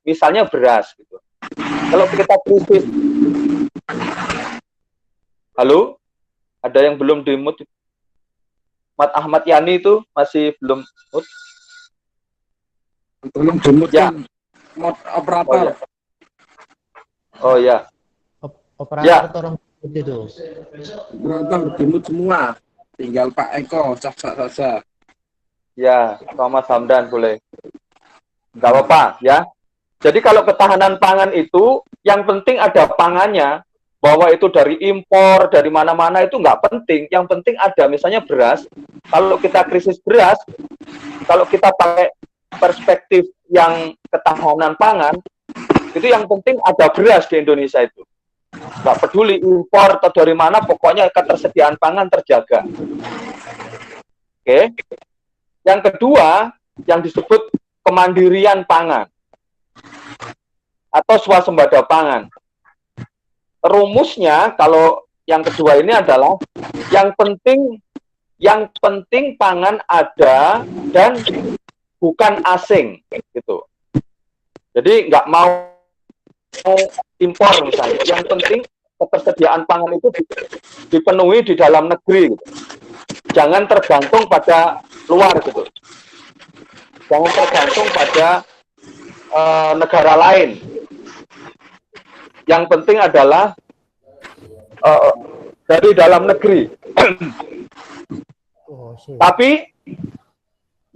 misalnya beras gitu. Kalau kita krisis, halo, ada yang belum di-mute? Mat Ahmad Yani itu masih belum mute? Belum di-mute Ya. Operator. Oh ya. Operator Ya. tolong itu. Operator di-mute semua. Tinggal Pak Eko cak-cak saja. Ya, Thomas Hamdan boleh. Nggak apa-apa ya. Jadi kalau ketahanan pangan itu yang penting ada pangannya, bahwa itu dari impor dari mana-mana itu nggak penting. Yang penting ada misalnya beras. Kalau kita krisis beras, kalau kita pakai perspektif yang ketahanan pangan, itu yang penting ada beras di Indonesia itu. Nggak peduli impor atau dari mana, pokoknya ketersediaan pangan terjaga. Oke. Yang kedua, yang disebut kemandirian pangan atau swasembada pangan. Rumusnya kalau yang kedua ini adalah yang penting pangan ada dan bukan asing gitu. Jadi nggak mau impor misalnya. Yang penting ketersediaan pangan itu dipenuhi di dalam negeri gitu. Jangan tergantung pada luar gitu. Jangan tergantung pada negara lain. Yang penting adalah dari dalam negeri. Tapi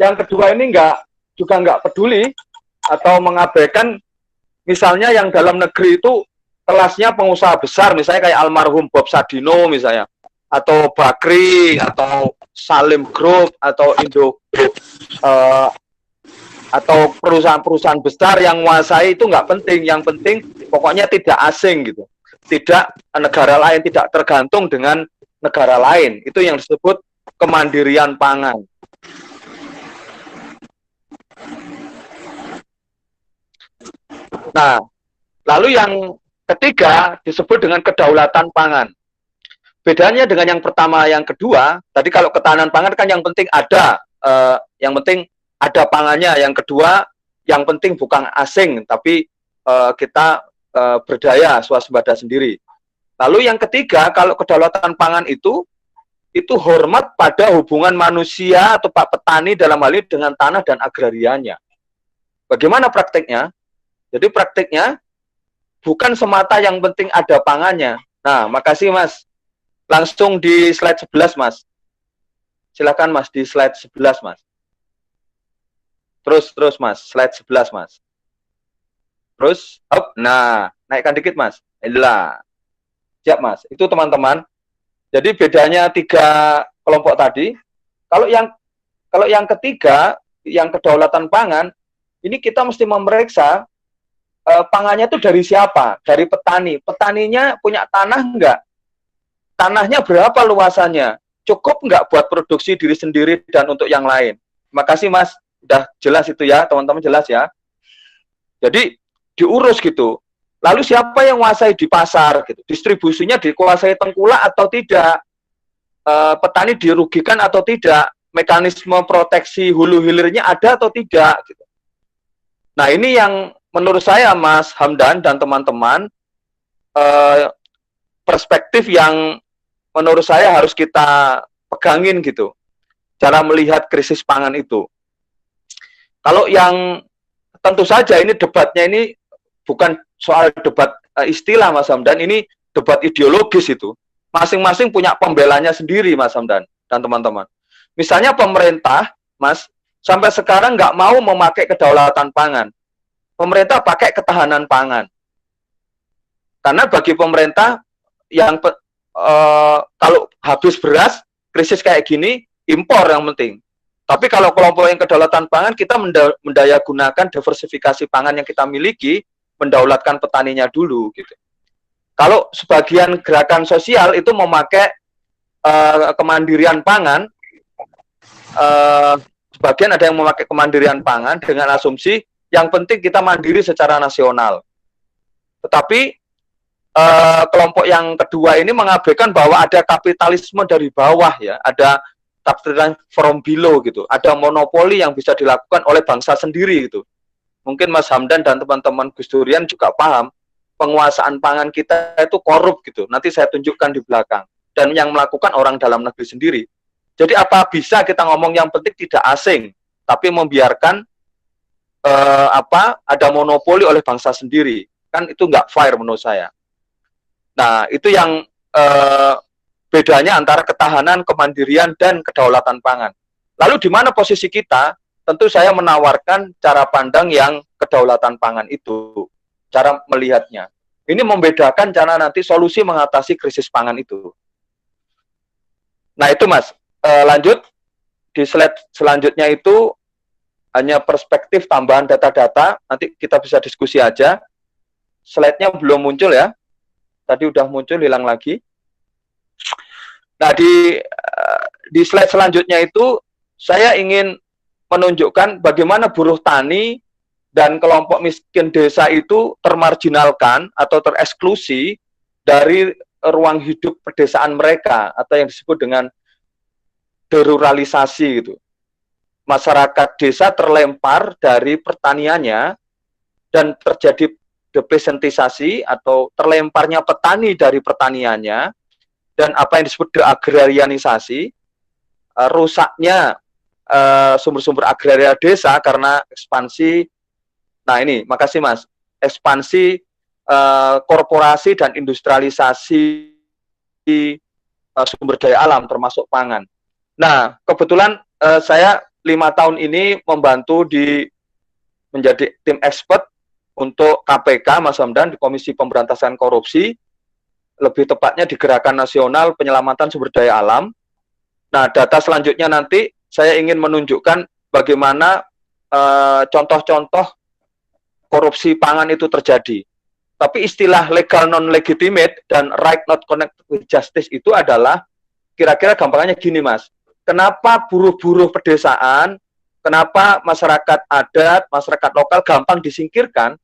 yang kedua ini juga nggak peduli atau mengabaikan misalnya yang dalam negeri itu kelasnya pengusaha besar, misalnya kayak almarhum Bob Sadino misalnya, atau Bakri, atau Salim Group, atau Indo atau perusahaan-perusahaan besar yang menguasai itu nggak penting. Yang penting pokoknya tidak asing gitu, tidak negara lain, tidak tergantung dengan negara lain. Itu yang disebut kemandirian pangan. Nah, lalu yang ketiga disebut dengan kedaulatan pangan. Bedanya dengan yang pertama, yang kedua, tadi kalau ketahanan pangan kan yang penting ada, yang penting ada pangannya. Yang kedua, yang penting bukan asing, tapi kita berdaya swasembada sendiri. Lalu yang ketiga, kalau kedaulatan pangan itu hormat pada hubungan manusia atau pak petani dalam hal ini dengan tanah dan agrarianya. Bagaimana prakteknya? Jadi prakteknya bukan semata yang penting ada pangannya. Nah, makasih Mas. Langsung di slide 11 Mas. Silakan Mas di slide 11 Mas. Terus Mas, slide 11 Mas. Terus, up. Nah, naikkan dikit Mas. Inilah. Siap Mas. Itu teman-teman. Jadi bedanya 3 kelompok tadi. Kalau yang ketiga, yang kedaulatan pangan, ini kita mesti memeriksa pangannya itu dari siapa? Dari petani. Petaninya punya tanah enggak? Tanahnya berapa luasannya? Cukup enggak buat produksi diri sendiri dan untuk yang lain? Terima kasih Mas. Udah jelas itu ya, teman-teman, jelas ya. Jadi diurus gitu. Lalu siapa yang menguasai di pasar gitu? Distribusinya dikuasai tengkulak atau tidak? Petani dirugikan atau tidak? Mekanisme proteksi hulu hilirnya ada atau tidak gitu. Nah, ini yang menurut saya Mas Hamdan dan teman-teman perspektif yang menurut saya harus kita pegangin gitu. Cara melihat krisis pangan itu. Kalau yang tentu saja ini debatnya ini bukan soal debat istilah Mas Hamdan, ini debat ideologis itu. Masing-masing punya pembelanya sendiri Mas Hamdan dan teman-teman. Misalnya pemerintah, Mas, sampai sekarang nggak mau memakai kedaulatan pangan. Pemerintah pakai ketahanan pangan. Karena bagi pemerintah yang kalau habis beras, krisis kayak gini, impor yang penting. Tapi kalau kelompok yang kedaulatan pangan, kita mendayagunakan diversifikasi pangan yang kita miliki, mendaulatkan petaninya dulu gitu. Kalau sebagian gerakan sosial itu memakai kemandirian pangan, sebagian ada yang memakai kemandirian pangan dengan asumsi yang penting kita mandiri secara nasional. Tetapi kelompok yang kedua ini mengabaikan bahwa ada kapitalisme dari bawah ya, ada kapitalisme from below gitu, ada monopoli yang bisa dilakukan oleh bangsa sendiri gitu. mungkin Mas Hamdan dan teman-teman Gus Durian juga paham, penguasaan pangan kita itu korup gitu. Nanti saya tunjukkan di belakang. Dan yang melakukan orang dalam negeri sendiri. Jadi apa bisa kita ngomong yang penting tidak asing, tapi membiarkan ada monopoli oleh bangsa sendiri. Kan itu nggak fair menurut saya. Nah, itu yang bedanya antara ketahanan, kemandirian, dan kedaulatan pangan. Lalu di mana posisi kita? Tentu saya menawarkan cara pandang yang kedaulatan pangan itu, cara melihatnya. Ini membedakan cara nanti solusi mengatasi krisis pangan itu. Nah itu Mas, lanjut di slide selanjutnya itu hanya perspektif tambahan data-data, nanti kita bisa diskusi aja. Slide-nya belum muncul ya, tadi udah muncul, hilang lagi. Nah di slide selanjutnya itu saya ingin menunjukkan bagaimana buruh tani dan kelompok miskin desa itu termarginalkan atau tereksklusi dari ruang hidup pedesaan mereka atau yang disebut dengan deruralisasi gitu. Masyarakat desa terlempar dari pertaniannya dan terjadi depesentisasi atau terlemparnya petani dari pertaniannya dan apa yang disebut deagrarianisasi, rusaknya sumber-sumber agraria desa karena ekspansi. Nah ini, makasih Mas, ekspansi korporasi dan industrialisasi sumber daya alam termasuk pangan. Nah kebetulan saya 5 tahun ini membantu menjadi tim expert untuk KPK Mas Hamdan di Komisi Pemberantasan Korupsi, lebih tepatnya di Gerakan Nasional Penyelamatan Sumber Daya Alam. Nah data selanjutnya nanti saya ingin menunjukkan bagaimana contoh-contoh korupsi pangan itu terjadi. Tapi istilah legal non-legitimate dan right not connected with justice itu adalah kira-kira gampangnya gini Mas. Kenapa buruh-buruh pedesaan, kenapa masyarakat adat, masyarakat lokal gampang disingkirkan,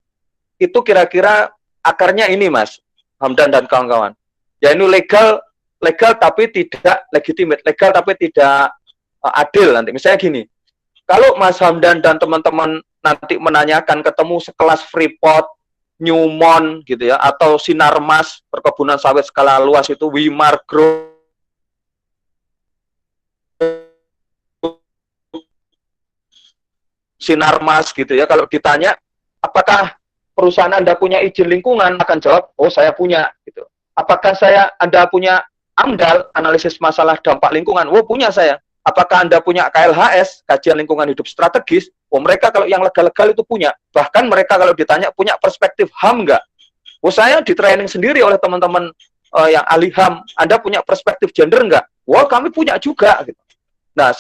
itu kira-kira akarnya ini Mas Hamdan dan kawan-kawan. Ya ini legal tapi tidak legitimate, legal tapi tidak adil nanti. Misalnya gini, kalau Mas Hamdan dan teman-teman nanti menanyakan ketemu sekelas Freeport, Newmont gitu ya, atau Sinarmas, perkebunan sawit skala luas itu, Wimar Group, Sinarmas gitu ya, kalau ditanya apakah perusahaan Anda punya izin lingkungan, akan jawab, oh saya punya gitu. Apakah Anda punya AMDAL, analisis masalah dampak lingkungan? Oh punya saya. Apakah Anda punya KLHS, kajian lingkungan hidup strategis? Oh mereka kalau yang legal-legal itu punya. Bahkan mereka kalau ditanya punya perspektif HAM nggak? Oh saya di training sendiri oleh teman-teman yang ahli HAM. Anda punya perspektif gender nggak? Wah kami punya juga. Gitu. Nah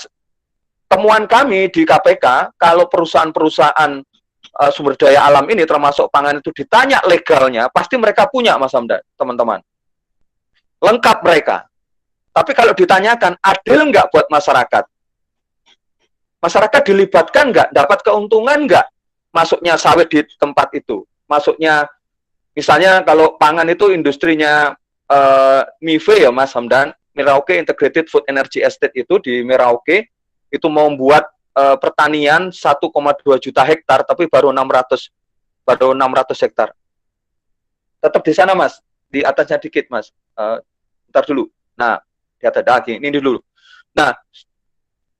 temuan kami di KPK, kalau perusahaan-perusahaan sumber daya alam ini termasuk pangan itu ditanya legalnya, pasti mereka punya Mas Hamdan, teman-teman. Lengkap mereka. Tapi kalau ditanyakan, adil nggak buat masyarakat? Masyarakat dilibatkan nggak? Dapat keuntungan nggak? Masuknya sawit di tempat itu. Masuknya, misalnya kalau pangan itu industrinya MIFE ya Mas Hamdan, Merauke Integrated Food Energy Estate itu di Merauke, itu membuat pertanian 1,2 juta hektar, tapi baru 600 hektar. Tetap di sana Mas, di atasnya dikit Mas. Ntar dulu. Nah, di atas lagi, ini dulu. Nah,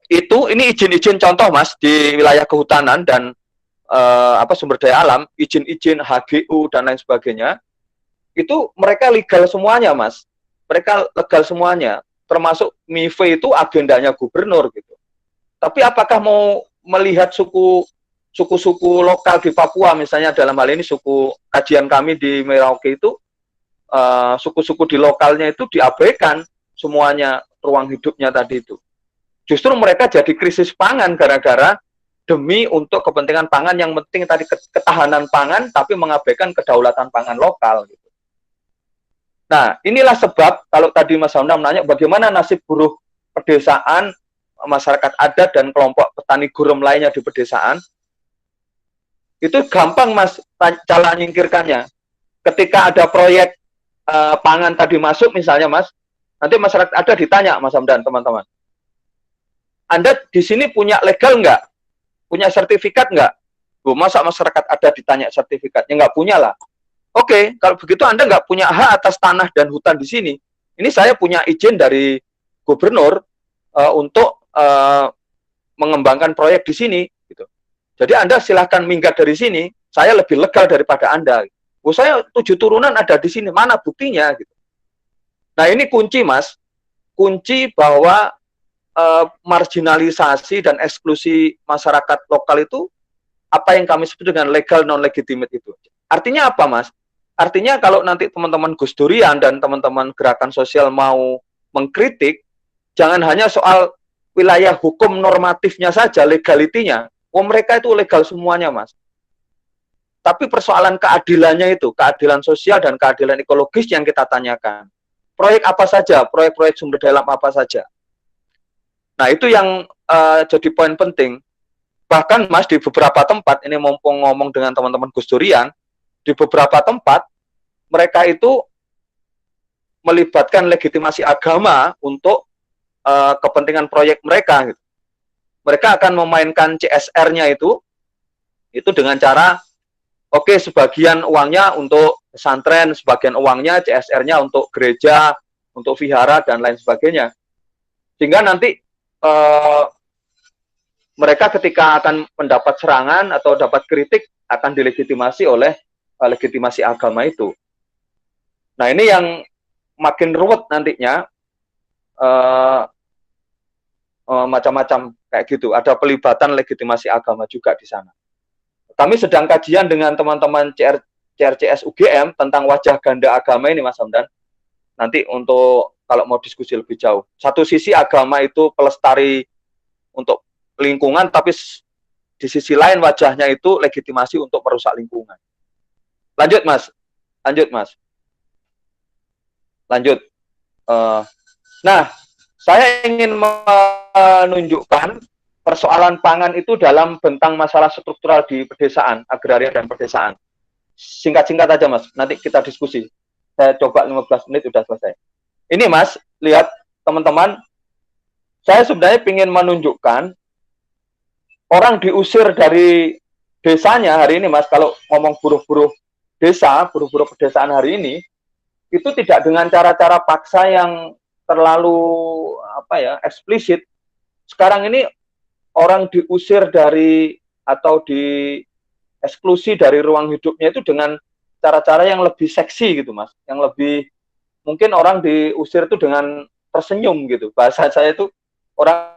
ini izin-izin contoh Mas di wilayah kehutanan dan sumber daya alam, izin-izin HGU dan lain sebagainya. Itu mereka legal semuanya Mas. Mereka legal semuanya, termasuk MIFE itu agendanya gubernur gitu. Tapi apakah mau melihat suku-suku lokal di Papua, misalnya dalam hal ini suku kajian kami di Merauke itu, suku-suku di lokalnya itu diabaikan semuanya ruang hidupnya tadi itu. Justru mereka jadi krisis pangan gara-gara demi untuk kepentingan pangan yang penting tadi ketahanan pangan, tapi mengabaikan kedaulatan pangan lokal. Gitu. Nah, inilah sebab kalau tadi Mas Hamdan menanya bagaimana nasib buruh pedesaan, masyarakat adat dan kelompok petani gurem lainnya di pedesaan, itu gampang Mas cara nyingkirkannya. Ketika ada proyek pangan tadi masuk misalnya Mas, nanti masyarakat ada ditanya Mas Hamdan, teman-teman, Anda di sini punya legal nggak? Punya sertifikat nggak? Masa masyarakat ada ditanya sertifikatnya? Nggak punya lah. Oke, kalau begitu Anda nggak punya hak atas tanah dan hutan di sini. Ini saya punya izin dari gubernur untuk mengembangkan proyek di sini. Gitu. Jadi Anda silahkan minggat dari sini, saya lebih legal daripada Anda. Oh, saya 7 turunan ada di sini, mana buktinya? Gitu. Nah ini kunci Mas, kunci bahwa marginalisasi dan eksklusi masyarakat lokal itu apa yang kami sebut dengan legal non legitimate itu. Artinya apa Mas? Artinya kalau nanti teman-teman Gus Durian dan teman-teman gerakan sosial mau mengkritik, jangan hanya soal wilayah hukum normatifnya saja, legalitinya. Oh mereka itu legal semuanya Mas. Tapi persoalan keadilannya itu, keadilan sosial dan keadilan ekologis yang kita tanyakan. Proyek apa saja, proyek-proyek sumber daya alam apa saja. Nah itu yang jadi poin penting. Bahkan Mas di beberapa tempat, ini mumpung ngomong dengan teman-teman Gus Durian, di beberapa tempat mereka itu melibatkan legitimasi agama untuk kepentingan proyek mereka. Gitu. Mereka akan memainkan CSR-nya itu dengan cara, oke, sebagian uangnya untuk pesantren, sebagian uangnya CSR-nya untuk gereja, untuk vihara, dan lain sebagainya. Sehingga nanti mereka ketika akan mendapat serangan atau dapat kritik akan dilegitimasi oleh legitimasi agama itu. Nah ini yang makin ruwet nantinya, macam-macam kayak gitu. Ada pelibatan legitimasi agama juga di sana. Kami sedang kajian dengan teman-teman CRCS UGM tentang wajah ganda agama ini Mas Hamdan. Nanti untuk kalau mau diskusi lebih jauh. Satu sisi agama itu pelestari untuk lingkungan, tapi di sisi lain wajahnya itu legitimasi untuk merusak lingkungan. Lanjut Mas. Nah, saya ingin menunjukkan persoalan pangan itu dalam bentang masalah struktural di pedesaan, agraria dan pedesaan. Singkat-singkat aja Mas, nanti kita diskusi. Saya coba 15 menit udah selesai. Ini Mas, lihat teman-teman, saya sebenarnya ingin menunjukkan orang diusir dari desanya hari ini Mas, kalau ngomong buruh-buruh desa, buruh-buruh pedesaan hari ini, itu tidak dengan cara-cara paksa yang terlalu eksplisit. Sekarang ini orang diusir dari atau dieksklusi dari ruang hidupnya itu dengan cara-cara yang lebih seksi gitu Mas, yang lebih mungkin orang diusir itu dengan tersenyum gitu. Bahasa saya itu orang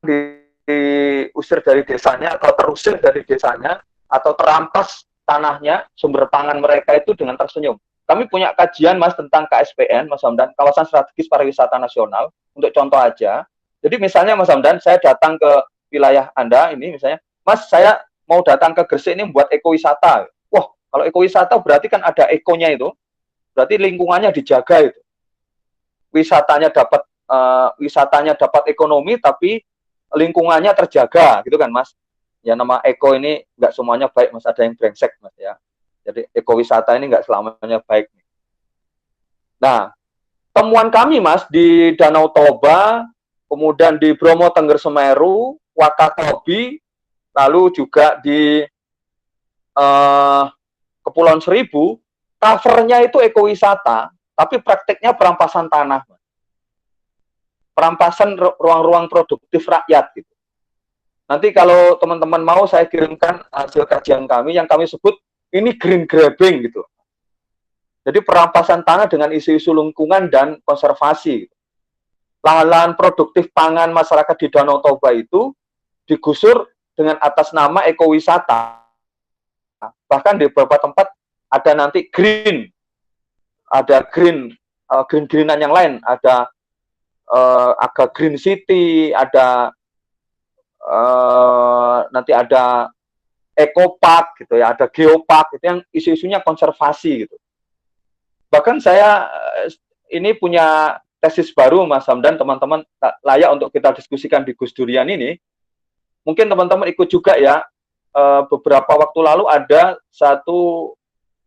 diusir dari desanya atau terusir dari desanya atau terampas tanahnya, sumber pangan mereka itu dengan tersenyum. Kami punya kajian Mas tentang KSPN, Mas Hamdan, Kawasan Strategis Pariwisata Nasional, untuk contoh aja. Jadi misalnya Mas Hamdan, saya datang ke wilayah Anda ini misalnya, Mas saya mau datang ke Gresik ini membuat ekowisata. Wah, kalau ekowisata berarti kan ada ekonya itu, berarti lingkungannya dijaga itu. Wisatanya dapat ekonomi, tapi lingkungannya terjaga, gitu kan Mas. Ya nama eko ini nggak semuanya baik Mas, ada yang brengsek Mas ya. Jadi ekowisata ini nggak selamanya baik. Nah, temuan kami Mas di Danau Toba, kemudian di Bromo Tengger Semeru, Wakatobi, lalu juga di Kepulauan Seribu, covernya itu ekowisata, tapi prakteknya perampasan tanah. Perampasan ruang-ruang produktif rakyat gitu. Nanti kalau teman-teman mau saya kirimkan hasil kajian kami yang kami sebut ini green grabbing gitu. Jadi perampasan tanah dengan isu-isu lingkungan dan konservasi. Lahan-lahan produktif pangan masyarakat di Danau Toba itu digusur dengan atas nama ekowisata. Bahkan di beberapa tempat ada nanti green, ada green-greenan yang lain, ada agak green city, ada nanti ada ekopark gitu ya, ada geopark itu yang isu-isunya konservasi gitu. Bahkan saya ini punya tesis baru Mas Hamdan, teman-teman layak untuk kita diskusikan di Gus Durian ini. Mungkin teman-teman ikut juga ya, beberapa waktu lalu ada satu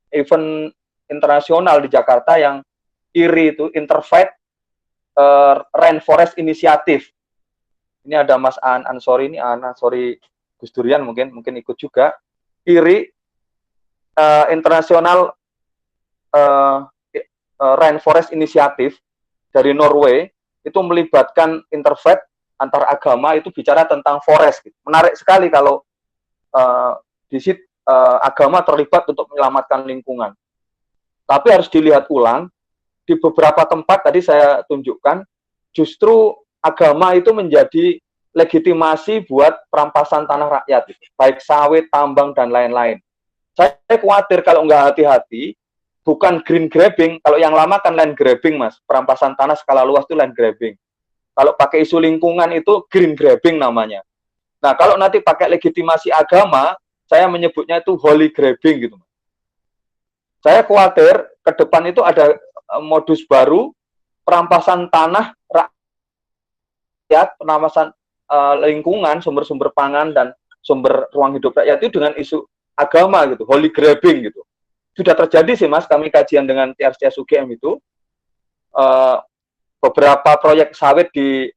event internasional di Jakarta yang IRI itu, Interfaith Rainforest Initiative. Ini ada Mas Ansori, ini Ansori Gus Durian mungkin ikut juga. IRI, International Rainforest Initiative dari Norway, itu melibatkan interfaith antar agama, itu bicara tentang forest. Gitu. Menarik sekali kalau di situ agama terlibat untuk menyelamatkan lingkungan. Tapi harus dilihat ulang, di beberapa tempat tadi saya tunjukkan, justru agama itu menjadi legitimasi buat perampasan tanah rakyat, gitu. Baik sawit, tambang, dan lain-lain. Saya khawatir kalau nggak hati-hati, bukan green grabbing, kalau yang lama kan land grabbing, Mas. Perampasan tanah skala luas itu land grabbing. Kalau pakai isu lingkungan itu green grabbing namanya. Nah, kalau nanti pakai legitimasi agama, saya menyebutnya itu holy grabbing gitu. Saya khawatir ke depan itu ada modus baru, perampasan tanah rakyat, perampasan lingkungan, sumber-sumber pangan dan sumber ruang hidup rakyat itu dengan isu agama gitu, holy grabbing gitu. Sudah terjadi sih Mas, kami kajian dengan TRCS UGM itu, beberapa proyek sawit di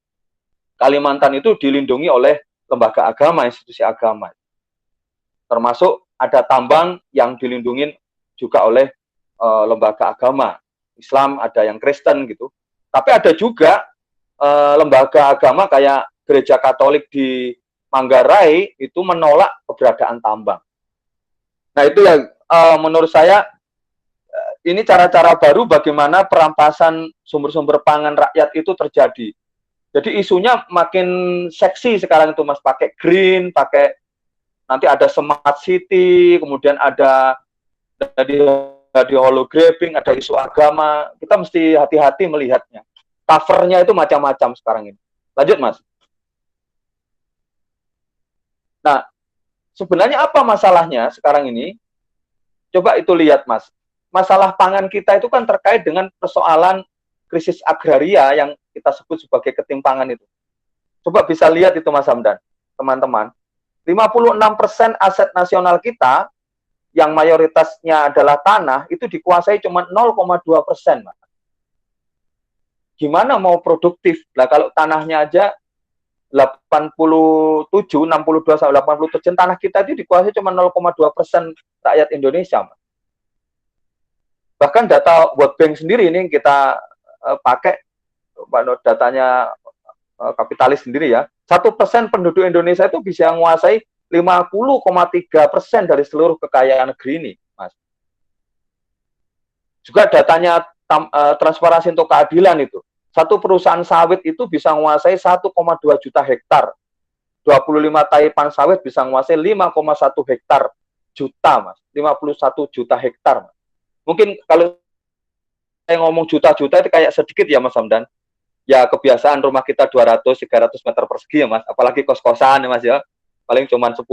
Kalimantan itu dilindungi oleh lembaga agama, institusi agama. Termasuk ada tambang yang dilindungi juga oleh lembaga agama. Islam, ada yang Kristen gitu. Tapi ada juga lembaga agama kayak Gereja Katolik di Manggarai itu menolak keberadaan tambang. Nah itu yang menurut saya ini cara-cara baru bagaimana perampasan sumber-sumber pangan rakyat itu terjadi. Jadi isunya makin seksi sekarang itu Mas, pakai green, pakai nanti ada smart city, kemudian ada di holographing, ada isu agama. Kita mesti hati-hati melihatnya. Covernya itu macam-macam sekarang ini. Lanjut Mas. Nah, sebenarnya apa masalahnya sekarang ini? Coba itu lihat Mas. Masalah pangan kita itu kan terkait dengan persoalan krisis agraria yang kita sebut sebagai ketimpangan itu. Coba bisa lihat itu Mas Hamdan, teman-teman. 56% aset nasional kita yang mayoritasnya adalah tanah itu dikuasai cuma 0,2%, Mas. Gimana mau produktif? Lah kalau tanahnya aja 87, 62 sampai 80% tanah kita itu dikuasai cuma 0,2% rakyat Indonesia, Mas. Bahkan data World Bank sendiri ini kita pakai datanya kapitalis sendiri ya. 1% penduduk Indonesia itu bisa menguasai 50,3% dari seluruh kekayaan negeri ini, Mas. Juga datanya Transparansi untuk Keadilan itu. Satu perusahaan sawit itu bisa menguasai 1,2 juta hektar. 25 taipan sawit bisa menguasai 5,1 hektar juta, Mas. 51 juta hektar, Mas. Mungkin kalau saya ngomong juta-juta itu kayak sedikit ya, Mas Hamdan. Ya kebiasaan rumah kita 200-300 meter persegi ya Mas, apalagi kos-kosan ya Mas ya, paling cuma 10.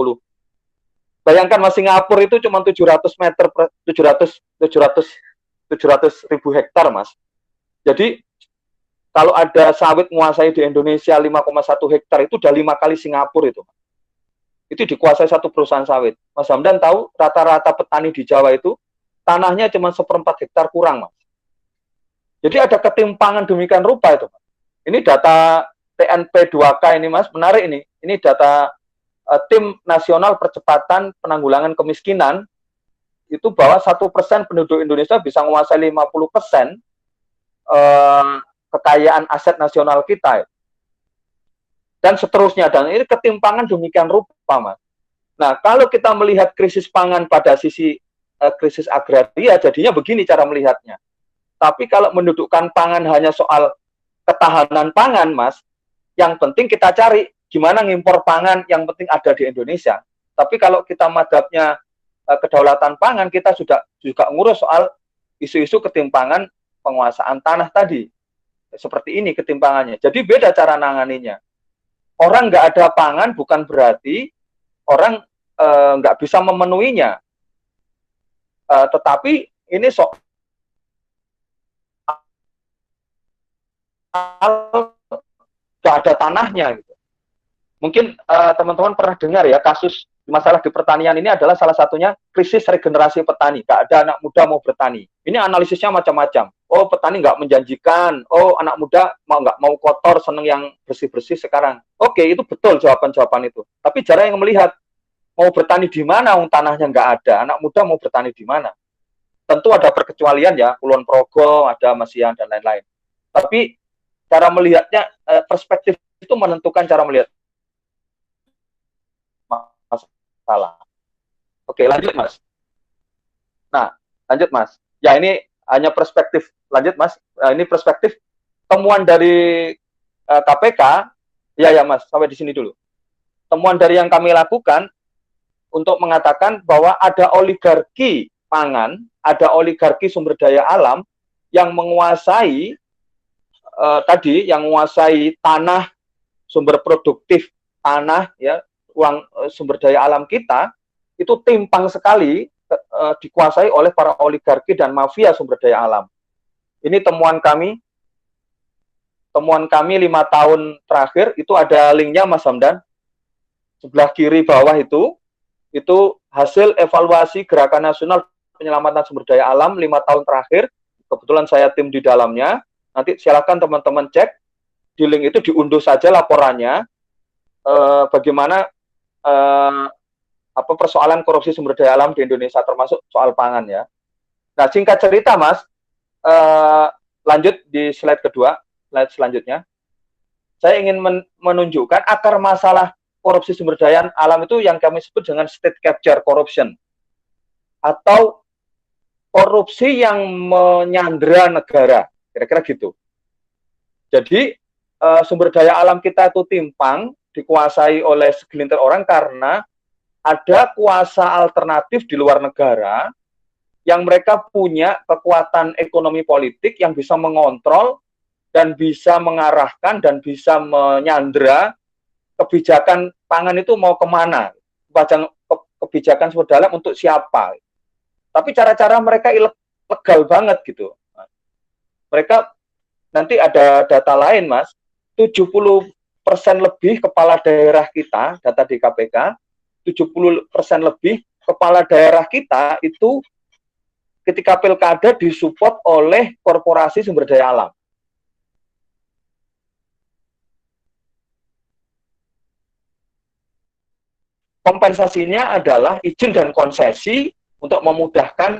Bayangkan Mas, Singapura itu cuma 700 meter per 700 ribu hektar Mas. Jadi kalau ada sawit menguasai di Indonesia 5,1 hektar itu udah 5 kali Singapura itu. Itu dikuasai satu perusahaan sawit. Mas Hamdan tahu rata-rata petani di Jawa itu tanahnya cuma 1/4 hektar kurang Mas. Jadi ada ketimpangan demikian rupa itu. Ini data TNP 2K ini Mas, menarik ini. Ini data Tim Nasional Percepatan Penanggulangan Kemiskinan, itu bahwa 1% penduduk Indonesia bisa menguasai 50% kekayaan aset nasional kita. Dan seterusnya. Dan ini ketimpangan demikian rupa Mas. Nah, kalau kita melihat krisis pangan pada sisi krisis agraria, jadinya begini cara melihatnya. Tapi kalau mendudukkan pangan hanya soal ketahanan pangan, Mas, yang penting kita cari gimana ngimpor pangan, yang penting ada di Indonesia. Tapi kalau kita madhabnya kedaulatan pangan, kita juga ngurus soal isu-isu ketimpangan penguasaan tanah tadi. Seperti ini ketimpangannya. Jadi beda cara nanganinya. Orang nggak ada pangan bukan berarti orang nggak bisa memenuhinya. Tetapi ini soal nggak ada tanahnya gitu. Mungkin teman-teman pernah dengar ya kasus masalah di pertanian ini adalah salah satunya krisis regenerasi petani. Nggak ada anak muda mau bertani. Ini analisisnya macam-macam. oh petani nggak menjanjikan, oh anak muda nggak mau kotor, seneng yang bersih-bersih sekarang. Oke, itu betul jawaban-jawaban itu. Tapi jarang yang melihat mau bertani di mana, tanahnya nggak ada, anak muda mau bertani di mana. Tentu ada perkecualian ya, Kulon Progo, ada Masian dan lain-lain. Tapi cara melihatnya, perspektif itu menentukan cara melihat masalah. Oke, lanjut Mas. Nah, lanjut Mas. Ya ini hanya perspektif. Lanjut Mas. Ini perspektif temuan dari KPK. Ya Mas, sampai di sini dulu. Temuan dari yang kami lakukan untuk mengatakan bahwa ada oligarki pangan, ada oligarki sumber daya alam yang menguasai yang menguasai tanah, sumber produktif tanah, ya, uang sumber daya alam kita itu timpang sekali dikuasai oleh para oligarki dan mafia sumber daya alam. Ini temuan kami 5 tahun terakhir, itu ada linknya Mas Hamdan, sebelah kiri bawah itu hasil evaluasi Gerakan Nasional Penyelamatan Sumber Daya Alam 5 tahun terakhir. Kebetulan saya tim di dalamnya. Nanti silakan teman-teman cek di link itu, diunduh saja laporannya bagaimana persoalan korupsi sumber daya alam di Indonesia, termasuk soal pangan ya. Nah, singkat cerita Mas, lanjut di slide kedua, slide selanjutnya. Saya ingin menunjukkan akar masalah korupsi sumber daya alam itu yang kami sebut dengan state capture corruption, atau korupsi yang menyandera negara, kira-kira gitu. Jadi sumber daya alam kita itu timpang, dikuasai oleh segelintir orang karena ada kuasa alternatif di luar negara yang mereka punya kekuatan ekonomi politik yang bisa mengontrol dan bisa mengarahkan dan bisa menyandera kebijakan pangan itu mau kemana, kebijakan sumber daya alam untuk siapa. Tapi cara-cara mereka ilegal banget gitu. Mereka, nanti ada data lain Mas, 70% lebih kepala daerah kita, data di KPK, 70% lebih kepala daerah kita itu ketika pilkada disupport oleh korporasi sumber daya alam. Kompensasinya adalah izin dan konsesi untuk memudahkan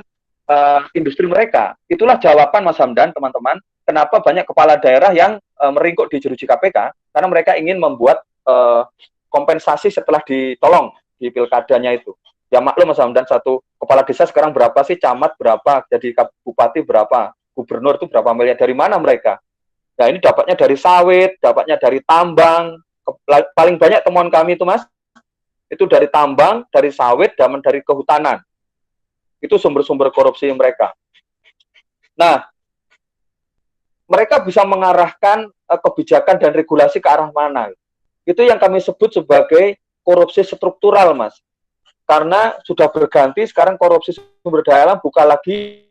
industri mereka. Itulah jawaban Mas Hamdan, teman-teman, kenapa banyak kepala daerah yang meringkuk di jeruji KPK, karena mereka ingin membuat kompensasi setelah ditolong di pilkadanya itu. Ya maklum Mas Hamdan, satu kepala desa sekarang berapa sih, camat berapa, jadi bupati berapa, gubernur itu berapa miliar, dari mana mereka? Nah ini dapatnya dari sawit, dapatnya dari tambang, paling banyak temuan kami itu Mas, itu dari tambang, dari sawit, dan dari kehutanan. Itu sumber-sumber korupsi mereka. Nah, mereka bisa mengarahkan kebijakan dan regulasi ke arah mana. Itu yang kami sebut sebagai korupsi struktural, Mas. Karena sudah berganti, sekarang korupsi sumber daya alam bukan lagi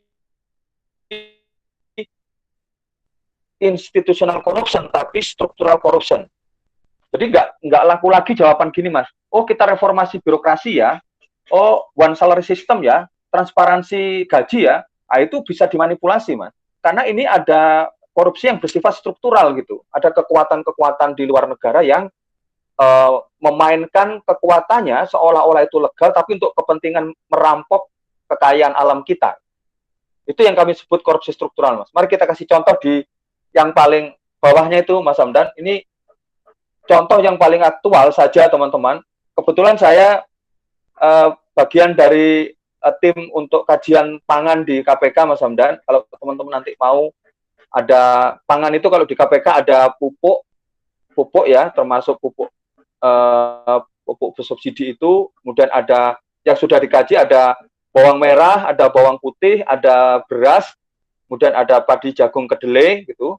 institutional corruption, tapi structural corruption. Jadi nggak laku lagi jawaban gini Mas, oh kita reformasi birokrasi ya, oh one salary system ya, transparansi gaji ya, nah, itu bisa dimanipulasi Mas. Karena ini ada korupsi yang bersifat struktural gitu, ada kekuatan-kekuatan di luar negara yang memainkan kekuatannya seolah-olah itu legal, tapi untuk kepentingan merampok kekayaan alam kita. Itu yang kami sebut korupsi struktural Mas. Mari kita kasih contoh di yang paling bawahnya itu Mas Hamdan, ini contoh yang paling aktual saja teman-teman. Kebetulan saya bagian dari tim untuk kajian pangan di KPK Mas Hamdan. Kalau teman-teman nanti mau, ada pangan itu kalau di KPK ada pupuk ya, termasuk pupuk bersubsidi itu. Kemudian ada yang sudah dikaji, ada bawang merah, ada bawang putih, ada beras, kemudian ada padi jagung kedelai gitu.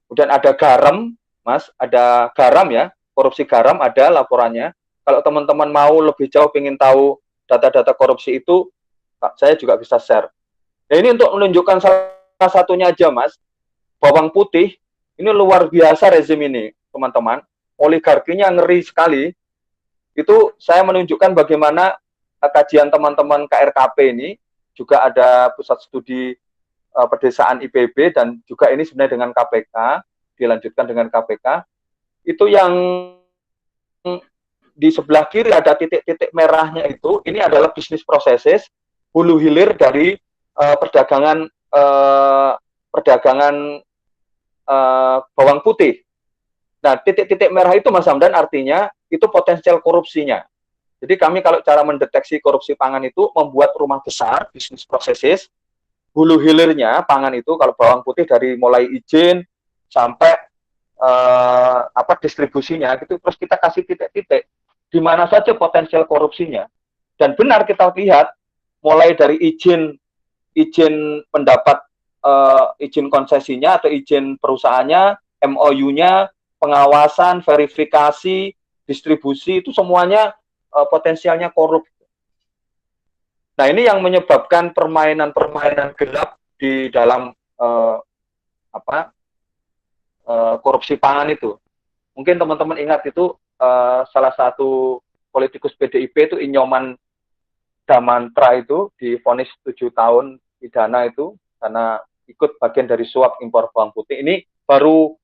Kemudian ada garam Mas, ada garam ya, korupsi garam ada laporannya. Kalau teman-teman mau lebih jauh ingin tahu data-data korupsi itu, saya juga bisa share. Nah, ini untuk menunjukkan salah satunya aja Mas, bawang putih, ini luar biasa rezim ini teman-teman, oligarkinya ngeri sekali. Itu saya menunjukkan bagaimana kajian teman-teman KRKP ini, juga ada pusat studi pedesaan IPB dan juga ini sebenarnya dengan KPK, dilanjutkan dengan KPK, itu yang di sebelah kiri ada titik-titik merahnya itu, ini adalah business processes, hulu hilir dari perdagangan bawang putih. Nah, titik-titik merah itu Mas Hamdan artinya itu potensial korupsinya. Jadi kami kalau cara mendeteksi korupsi pangan itu membuat rumah besar, business processes, hulu hilirnya pangan itu kalau bawang putih dari mulai izin sampai distribusinya gitu, terus kita kasih titik-titik di mana saja potensial korupsinya. Dan benar kita lihat mulai dari izin pendapat izin konsesinya atau izin perusahaannya, MOU-nya, pengawasan, verifikasi, distribusi itu semuanya potensialnya korup. Nah, ini yang menyebabkan permainan-permainan gelap di dalam korupsi pangan itu. Mungkin teman-teman ingat itu salah satu politikus PDIP itu Inyoman Damantra itu divonis 7 tahun pidana itu karena ikut bagian dari suap impor bawang putih. Ini baru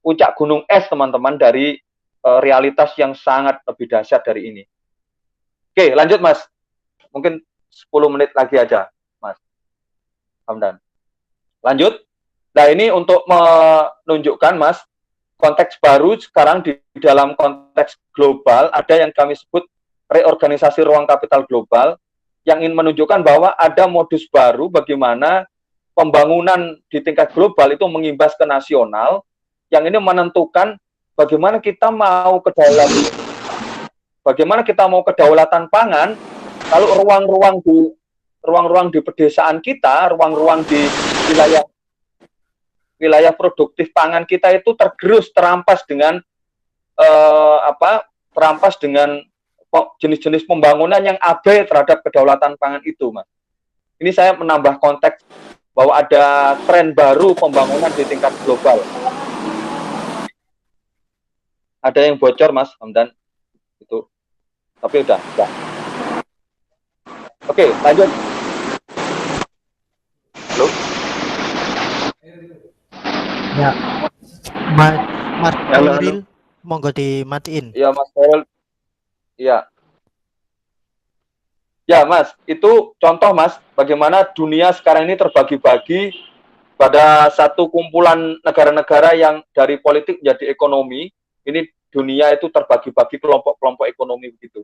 puncak gunung es teman-teman dari realitas yang sangat lebih dahsyat dari ini. Oke, lanjut Mas. Mungkin 10 menit lagi aja, Mas Hamdan. Lanjut. Nah, ini untuk menunjukkan, Mas, konteks baru sekarang di dalam konteks global, ada yang kami sebut reorganisasi ruang kapital global, yang ingin menunjukkan bahwa ada modus baru bagaimana pembangunan di tingkat global itu mengimbas ke nasional, yang ini menentukan bagaimana kita mau kedaulatan pangan kalau ruang-ruang di pedesaan kita, ruang-ruang di wilayah produktif pangan kita itu terampas dengan jenis-jenis pembangunan yang abai terhadap kedaulatan pangan itu, Mas. Ini saya menambah konteks bahwa ada tren baru pembangunan di tingkat global. Ada yang bocor, Mas Hamdan, itu. Tapi udah. Oke, lanjut. Halo? Ya, Mas Khairil, monggo dimatiin. Iya, Mas Khairil. Iya. Ya, Mas, itu contoh, Mas, bagaimana dunia sekarang ini terbagi-bagi pada satu kumpulan negara-negara yang dari politik menjadi ekonomi. Ini dunia itu terbagi-bagi kelompok-kelompok ekonomi begitu.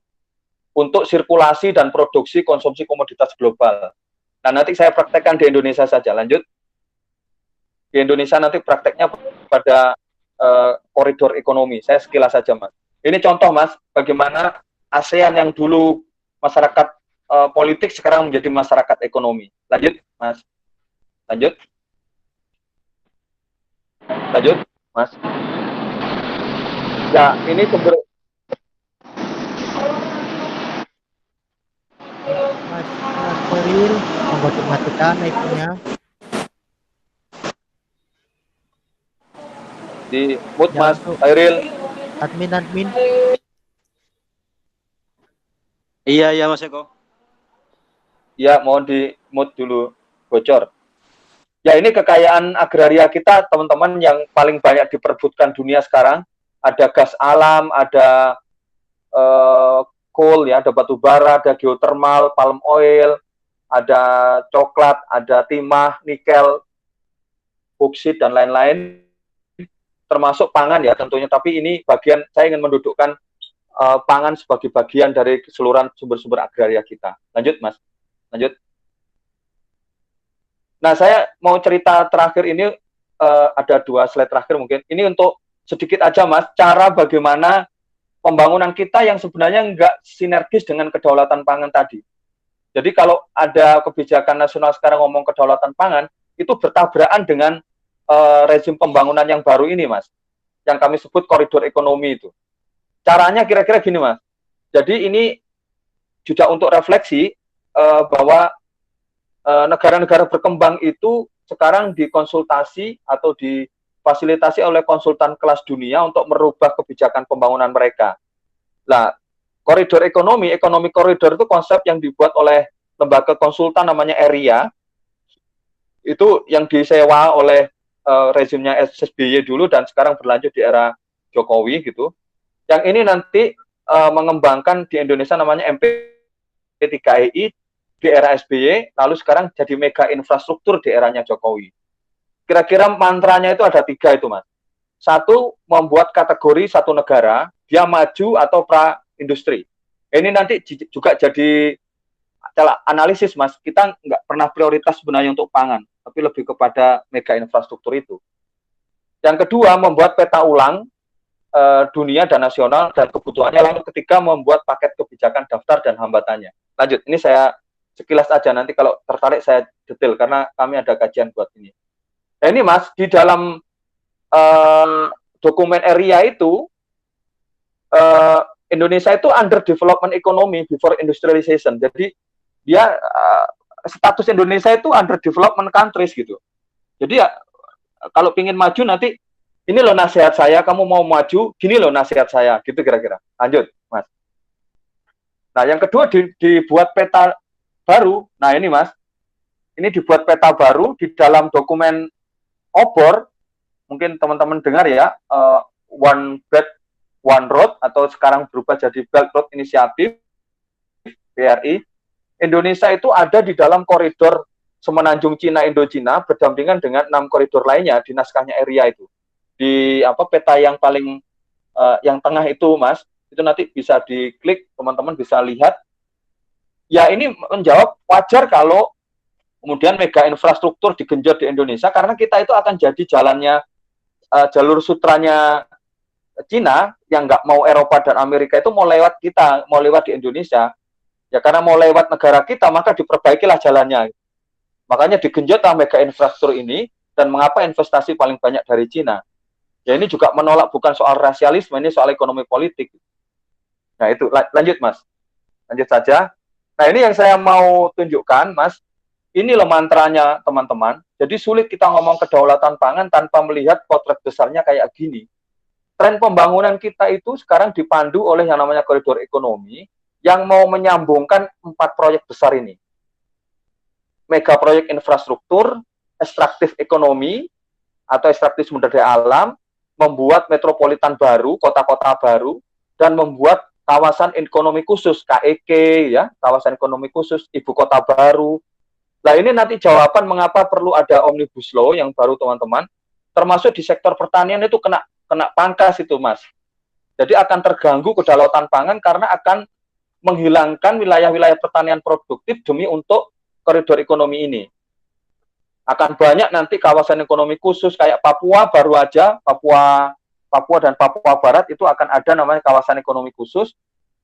Untuk sirkulasi dan produksi konsumsi komoditas global. Nah, nanti saya praktekkan di Indonesia saja. Lanjut. Di Indonesia nanti prakteknya pada koridor ekonomi. Saya sekilas saja, Mas. Ini contoh, Mas, bagaimana ASEAN yang dulu masyarakat politik sekarang menjadi masyarakat ekonomi. Lanjut, Mas. Lanjut, Mas. Ya, ini sumber. Mas Khairil, monggo dimatikan mic-nya. Di mute, Mas Khairil. Admin. Iya Mas Eko. Ya, mohon di mute dulu, bocor. Ya, ini kekayaan agraria kita, teman-teman, yang paling banyak diperebutkan dunia sekarang. Ada gas alam, ada coal, ya, ada batu bara, ada geothermal, palm oil, ada coklat, ada timah, nikel, boksit, dan lain-lain. Termasuk pangan, ya, tentunya. Tapi ini bagian, saya ingin mendudukkan pangan sebagai bagian dari keseluruhan sumber-sumber agraria kita. Lanjut, Mas. Lanjut. Nah, saya mau cerita terakhir ini, ada 2 slide terakhir mungkin. Ini untuk sedikit aja, Mas, cara bagaimana pembangunan kita yang sebenarnya nggak sinergis dengan kedaulatan pangan tadi. Jadi kalau ada kebijakan nasional sekarang ngomong kedaulatan pangan, itu bertabrakan dengan rezim pembangunan yang baru ini, Mas. Yang kami sebut koridor ekonomi itu. Caranya kira-kira gini, Mas. Jadi ini juga untuk refleksi bahwa negara-negara berkembang itu sekarang dikonsultasi atau difasilitasi oleh konsultan kelas dunia untuk merubah kebijakan pembangunan mereka. Nah, koridor ekonomi koridor itu konsep yang dibuat oleh lembaga konsultan namanya ERIA. Itu yang disewa oleh rezimnya SBY dulu dan sekarang berlanjut di era Jokowi gitu. Yang ini nanti mengembangkan di Indonesia namanya MP3EI di era SBY, lalu sekarang jadi mega infrastruktur di eranya Jokowi. Kira-kira mantranya itu ada 3 itu, Mas. Satu, membuat kategori satu negara, dia maju atau pra-industri. Ini nanti juga jadi analisis, Mas. Kita nggak pernah prioritas sebenarnya untuk pangan, tapi lebih kepada mega infrastruktur itu. Yang kedua, membuat peta ulang dunia dan nasional dan kebutuhannya, lalu ketika membuat paket kebijakan daftar dan hambatannya. Lanjut, ini saya sekilas aja, nanti kalau tertarik saya detail, karena kami ada kajian buat ini. Nah ini Mas, di dalam dokumen area itu, Indonesia itu under development economy before industrialization. Jadi dia status Indonesia itu under development countries gitu. Jadi ya kalau ingin maju nanti ini loh nasihat saya, kamu mau maju, gini loh nasihat saya, gitu kira-kira. Lanjut, Mas. Nah, yang kedua dibuat peta baru. Nah, ini Mas. Ini dibuat peta baru di dalam dokumen obor. Mungkin teman-teman dengar ya, One Belt, One Road, atau sekarang berubah jadi Belt Road Initiative, BRI. Indonesia itu ada di dalam koridor Semenanjung Cina Indochina berdampingan dengan 6 koridor lainnya di naskahnya area itu. Di peta yang paling yang tengah itu, Mas, itu nanti bisa diklik, teman-teman bisa lihat. Ya ini menjawab wajar kalau kemudian mega infrastruktur digenjot di Indonesia, karena kita itu akan jadi jalannya, jalur sutranya Cina yang nggak mau Eropa dan Amerika itu mau lewat kita, mau lewat di Indonesia. Ya karena mau lewat negara kita, maka diperbaikilah jalannya. Makanya digenjotlah mega infrastruktur ini, dan mengapa investasi paling banyak dari Cina. Ya ini juga menolak bukan soal rasialisme, ini soal ekonomi politik. Nah itu, lanjut Mas. Lanjut saja. Nah ini yang saya mau tunjukkan, Mas. Ini loh mantranya teman-teman. Jadi sulit kita ngomong kedaulatan pangan tanpa melihat potret besarnya kayak gini. Tren pembangunan kita itu sekarang dipandu oleh yang namanya koridor ekonomi, yang mau menyambungkan 4 proyek besar ini. Mega proyek infrastruktur, ekstraktif ekonomi, atau ekstraktif sumber daya alam, membuat metropolitan baru, kota-kota baru, dan membuat kawasan ekonomi khusus, KEK, ya, kawasan ekonomi khusus, ibu kota baru. Nah ini nanti jawaban mengapa perlu ada Omnibus Law yang baru, teman-teman, termasuk di sektor pertanian itu kena pangkas itu, Mas. Jadi akan terganggu kedaulatan pangan karena akan menghilangkan wilayah-wilayah pertanian produktif demi untuk koridor ekonomi ini. Akan banyak nanti kawasan ekonomi khusus kayak Papua, baru aja Papua dan Papua Barat itu akan ada namanya kawasan ekonomi khusus,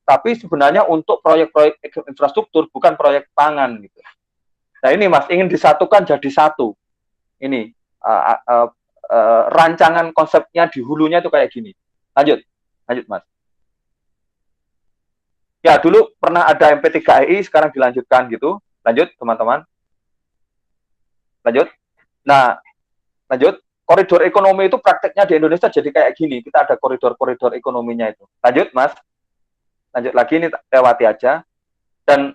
tapi sebenarnya untuk proyek-proyek infrastruktur, bukan proyek pangan gitu. Nah ini Mas, ingin disatukan jadi satu. Ini rancangan konsepnya di hulunya itu kayak gini. Lanjut Mas. Ya dulu pernah ada MP3EI, sekarang dilanjutkan gitu. Lanjut teman-teman. Lanjut. Nah, lanjut. Koridor ekonomi itu prakteknya di Indonesia jadi kayak gini. Kita ada koridor-koridor ekonominya itu. Lanjut, Mas. Lanjut lagi, ini lewati aja. Dan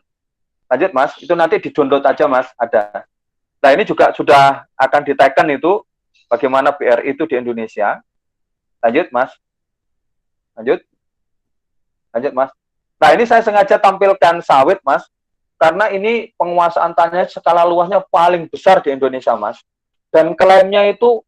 lanjut, Mas. Itu nanti di-download aja, Mas. Ada. Nah, ini juga sudah akan diteken itu bagaimana BRI itu di Indonesia. Lanjut, Mas. Lanjut. Lanjut, Mas. Nah, ini saya sengaja tampilkan sawit, Mas. Karena ini penguasaan tanahnya skala luasnya paling besar di Indonesia, Mas. Dan klaimnya itu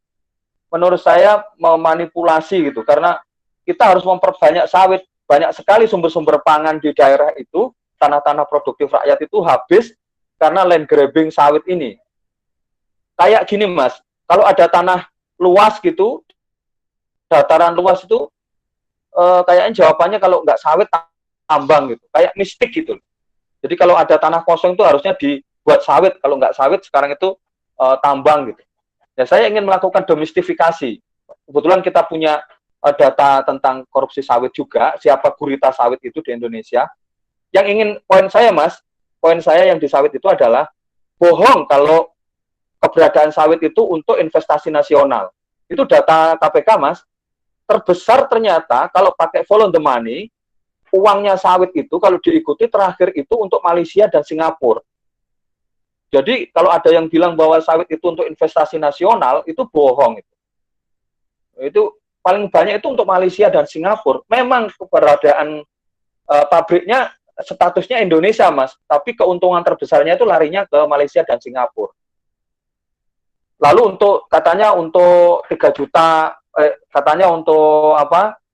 menurut saya memanipulasi gitu, karena kita harus memperbanyak sawit. Banyak sekali sumber-sumber pangan di daerah itu, tanah-tanah produktif rakyat itu habis karena land grabbing sawit ini. Kayak gini, Mas, kalau ada tanah luas gitu, dataran luas itu, kayaknya jawabannya kalau nggak sawit, tambang gitu. Kayak mistik gitu. Jadi kalau ada tanah kosong itu harusnya dibuat sawit, kalau nggak sawit sekarang itu tambang gitu. Ya saya ingin melakukan domestifikasi. Kebetulan kita punya data tentang korupsi sawit juga, siapa gurita sawit itu di Indonesia. Yang ingin poin saya, Mas, poin saya yang di sawit itu adalah bohong kalau keberadaan sawit itu untuk investasi nasional. Itu data KPK, Mas. Terbesar ternyata kalau pakai follow the money, uangnya sawit itu kalau diikuti terakhir itu untuk Malaysia dan Singapura. Jadi kalau ada yang bilang bahwa sawit itu untuk investasi nasional, itu bohong. Itu paling banyak itu untuk Malaysia dan Singapura. Memang keberadaan pabriknya statusnya Indonesia, Mas. Tapi keuntungan terbesarnya itu larinya ke Malaysia dan Singapura. Lalu katanya untuk 3 juta, katanya untuk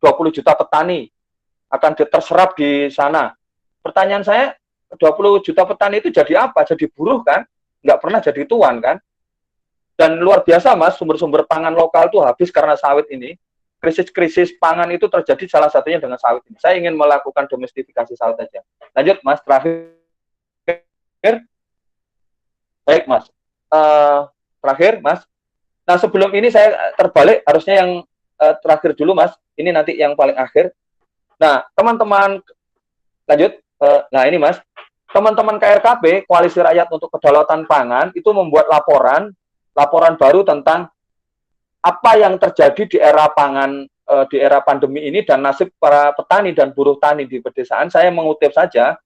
20 juta petani akan terserap di sana. Pertanyaan saya, 20 juta petani itu jadi apa? Jadi buruh kan? Nggak pernah jadi tuan kan? Dan luar biasa, Mas, sumber-sumber pangan lokal itu habis karena sawit ini. Krisis-krisis pangan itu terjadi salah satunya dengan sawit ini. Saya ingin melakukan domestifikasi sawit aja. Lanjut, Mas, terakhir. Baik, Mas. Terakhir, Mas. Nah, sebelum ini saya terbalik, harusnya yang terakhir dulu, Mas. Ini nanti yang paling akhir. Nah, teman-teman, lanjut. Nah, ini, Mas. Teman-teman KRKP, Koalisi Rakyat untuk Kedaulatan Pangan, itu membuat laporan baru tentang apa yang terjadi di era pangan, di era pandemi ini, dan nasib para petani dan buruh tani di pedesaan. Saya mengutip saja,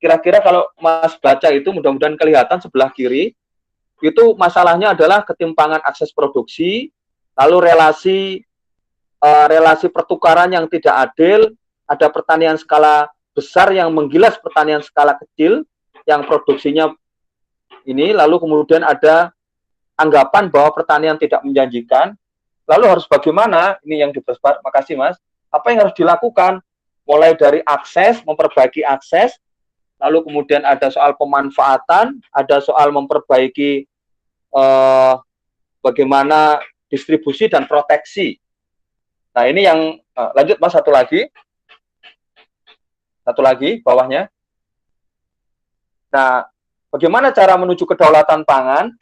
kira-kira kalau Mas baca itu, mudah-mudahan kelihatan sebelah kiri, itu masalahnya adalah ketimpangan akses produksi, lalu relasi pertukaran yang tidak adil, ada pertanian skala besar yang menggilas pertanian skala kecil yang produksinya ini, lalu kemudian ada anggapan bahwa pertanian tidak menjanjikan. Lalu harus bagaimana? Ini yang dipersebar. Makasih, Mas. Apa yang harus dilakukan? Mulai dari akses, memperbaiki akses, lalu kemudian ada soal pemanfaatan, ada soal memperbaiki bagaimana distribusi dan proteksi. Nah, ini yang lanjut, Mas, satu lagi bawahnya. Nah, bagaimana cara menuju kedaulatan pangan?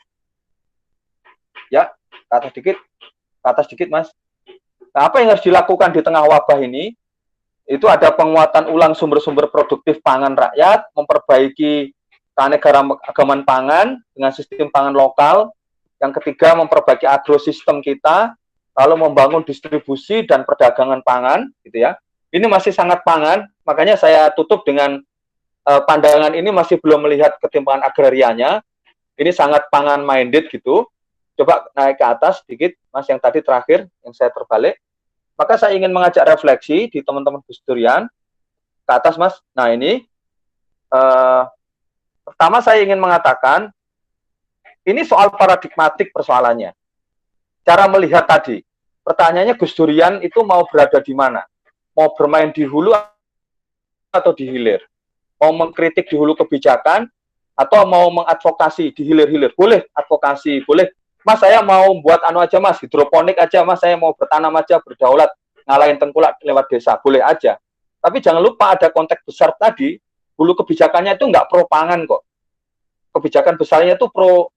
Ya, ke atas dikit, Mas. Nah, apa yang harus dilakukan di tengah wabah ini? Itu ada penguatan ulang sumber-sumber produktif pangan rakyat, memperbaiki keanekaragaman pangan dengan sistem pangan lokal. Yang ketiga, memperbaiki agrosistem kita, lalu membangun distribusi dan perdagangan pangan, gitu ya. Ini masih sangat pangan, makanya saya tutup dengan pandangan ini masih belum melihat ketimpangan agrarianya. Ini sangat pangan minded gitu. Coba naik ke atas sedikit, Mas, yang tadi terakhir, yang saya terbalik. Maka saya ingin mengajak refleksi di teman-teman Gus Durian. Ke atas, Mas. Nah, ini. Pertama saya ingin mengatakan, ini soal paradigmatik persoalannya. Cara melihat tadi, pertanyaannya Gus Durian itu mau berada di mana? Mau bermain di hulu atau di hilir? Mau mengkritik di hulu kebijakan atau mau mengadvokasi di hilir-hilir? Boleh advokasi, boleh. Mas, saya mau buat aja, Mas, hidroponik aja, Mas, saya mau bertanam aja, berdaulat, ngalahin tengkulak lewat desa, boleh aja. Tapi jangan lupa ada konteks besar tadi, hulu kebijakannya itu nggak pro pangan kok. Kebijakan besarnya itu pro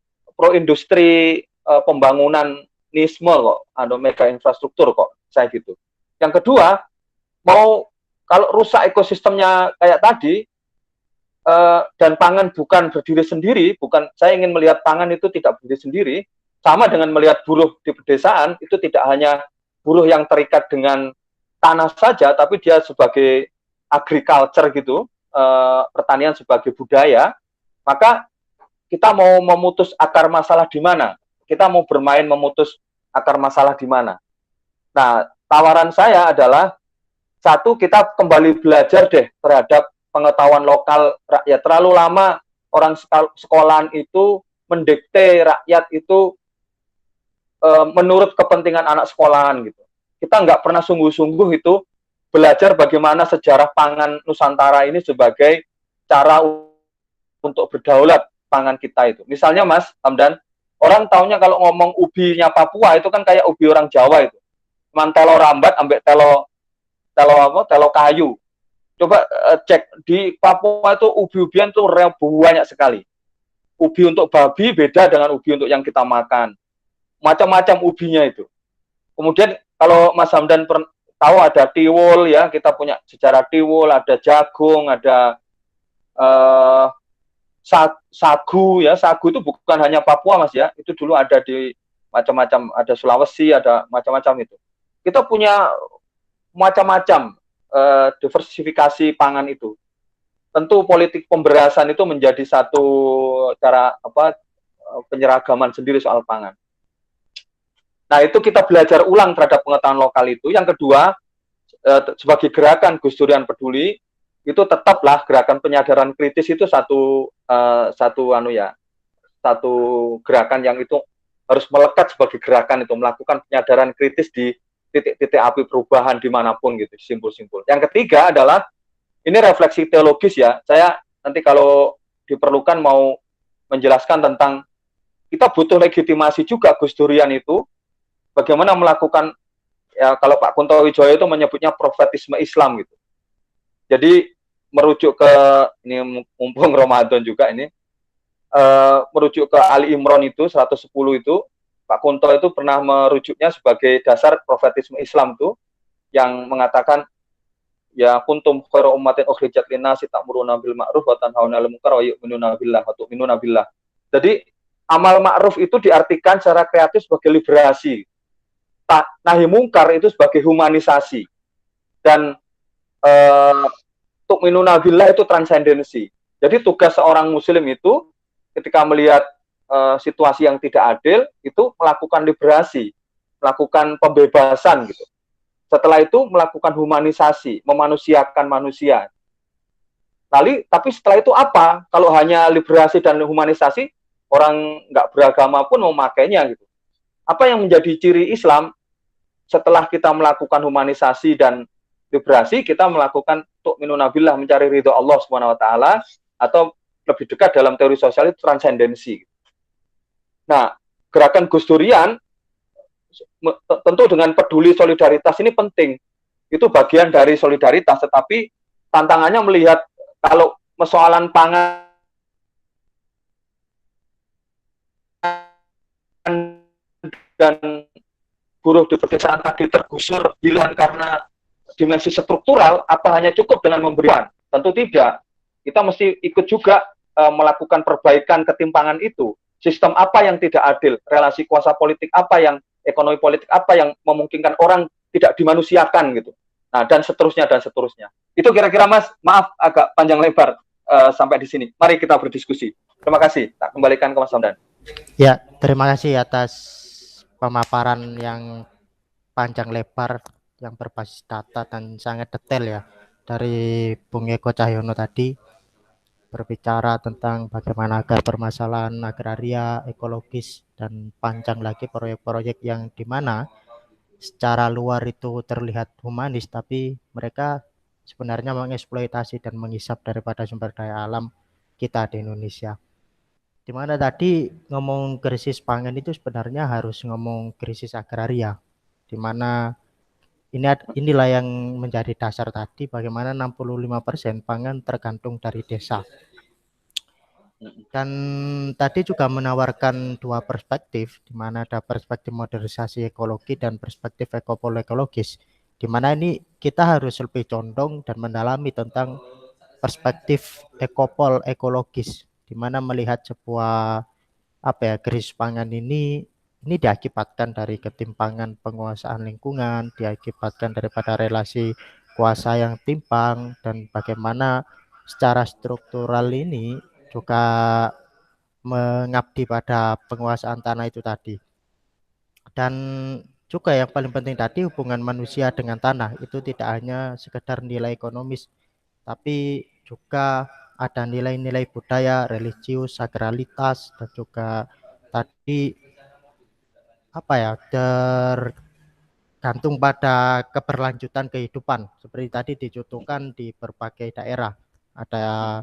industri, pembangunanisme kok, mega infrastruktur kok, saya gitu. Yang kedua, kalau rusak ekosistemnya kayak tadi, dan pangan bukan berdiri sendiri, saya ingin melihat pangan itu tidak berdiri sendiri, sama dengan melihat buruh di pedesaan, itu tidak hanya buruh yang terikat dengan tanah saja, tapi dia sebagai agriculture gitu, pertanian sebagai budaya. Maka kita mau memutus akar masalah di mana? Kita mau bermain memutus akar masalah di mana? Nah, tawaran saya adalah, satu, kita kembali belajar deh terhadap pengetahuan lokal rakyat. Terlalu lama orang sekolahan itu mendikte rakyat itu menurut kepentingan anak sekolahan gitu. Kita nggak pernah sungguh-sungguh itu belajar bagaimana sejarah pangan Nusantara ini sebagai cara untuk berdaulat pangan kita itu. Misalnya, Mas Hamdan, orang taunya kalau ngomong ubinya Papua itu kan kayak ubi orang Jawa itu. Cuman telo rambat ambek telo kayu. Coba cek di Papua itu ubi-ubian tuh banyak sekali. Ubi untuk babi beda dengan ubi untuk yang kita makan. Macam-macam ubinya itu. Kemudian kalau Mas Hamdan tahu ada tiwul ya, kita punya sejarah tiwul, ada jagung, ada sagu ya. Sagu itu bukan hanya Papua, Mas ya. Itu dulu ada di macam-macam, ada Sulawesi, ada macam-macam itu. Kita punya macam-macam diversifikasi pangan itu. tentu politik pemberasan itu menjadi satu cara penyeragaman sendiri soal pangan. Nah, itu kita belajar ulang terhadap pengetahuan lokal itu. Yang kedua, sebagai gerakan Gus Durian Peduli, itu tetaplah gerakan penyadaran kritis itu satu gerakan yang itu harus melekat sebagai gerakan itu, melakukan penyadaran kritis di titik-titik api perubahan dimanapun gitu, simpul-simpul. Yang ketiga adalah ini refleksi teologis ya. Saya nanti kalau diperlukan mau menjelaskan tentang kita butuh legitimasi juga Gus Durian itu bagaimana melakukan, ya kalau Pak Kunto Wijoyo itu menyebutnya profetisme Islam gitu. Jadi merujuk ke, ini mumpung Ramadan juga ini, merujuk ke Ali Imran itu 110 itu, Pak Kunto itu pernah merujuknya sebagai dasar profetisme Islam tuh, yang mengatakan ya kuntum khairu ummatin ukhrijat linnasi ta'muruna bil ma'ruf wa tanhauna 'anil munkar wa yu'minuna billah wa tu'minuna billah. Jadi amal ma'ruf itu diartikan secara kreatif sebagai liberasi. Nahi mungkar itu sebagai humanisasi. Dan tu'minuna billah itu transendensi. Jadi tugas seorang muslim itu ketika melihat situasi yang tidak adil itu melakukan liberasi, melakukan pembebasan gitu. Setelah itu melakukan humanisasi, memanusiakan manusia. Tapi setelah itu apa? Kalau hanya liberasi dan humanisasi, orang nggak beragama pun memakainya gitu. Apa yang menjadi ciri Islam setelah kita melakukan humanisasi dan liberasi, kita melakukan tu'minuna billah, mencari ridho Allah Subhanahu wa taala, atau lebih dekat dalam teori sosial itu transendensi. Nah, gerakan Gus Durian tentu dengan peduli solidaritas ini penting. Itu bagian dari solidaritas, tetapi tantangannya melihat kalau persoalan pangan dan buruh di pedesaan tadi tergusur hilang karena dimensi struktural, apa hanya cukup dengan memberikan? Tentu tidak. Kita mesti ikut juga melakukan perbaikan ketimpangan itu. Sistem apa yang tidak adil, relasi kuasa politik apa yang, ekonomi politik apa yang memungkinkan orang tidak dimanusiakan gitu. Nah, dan seterusnya dan seterusnya. Itu kira-kira Mas, maaf agak panjang lebar sampai di sini. Mari kita berdiskusi. Terima kasih. Tak kembalikan ke Mas Hamdan. Ya, terima kasih atas pemaparan yang panjang lebar, yang berbasis data dan sangat detail ya dari Bung Eko Cahyono tadi, berbicara tentang bagaimana agar permasalahan agraria, ekologis, dan panjang lagi proyek-proyek yang dimana secara luar itu terlihat humanis, tapi mereka sebenarnya mengeksploitasi dan menghisap daripada sumber daya alam kita di Indonesia. Dimana tadi ngomong krisis pangan itu sebenarnya harus ngomong krisis agraria, dimana inilah yang menjadi dasar tadi bagaimana 65% pangan tergantung dari desa. Dan tadi juga menawarkan dua perspektif, di mana ada perspektif modernisasi ekologi dan perspektif ekopol ekologis, di mana ini kita harus lebih condong dan mendalami tentang perspektif ekopol ekologis, di mana melihat sebuah krisis pangan ini diakibatkan dari ketimpangan penguasaan lingkungan, diakibatkan daripada relasi kuasa yang timpang, dan bagaimana secara struktural ini juga mengabdi pada penguasaan tanah itu tadi. Dan juga yang paling penting tadi, hubungan manusia dengan tanah itu tidak hanya sekedar nilai ekonomis, tapi juga ada nilai-nilai budaya, religius, sakralitas, dan juga tadi tergantung pada keberlanjutan kehidupan. Seperti tadi dicontohkan di berbagai daerah. Ada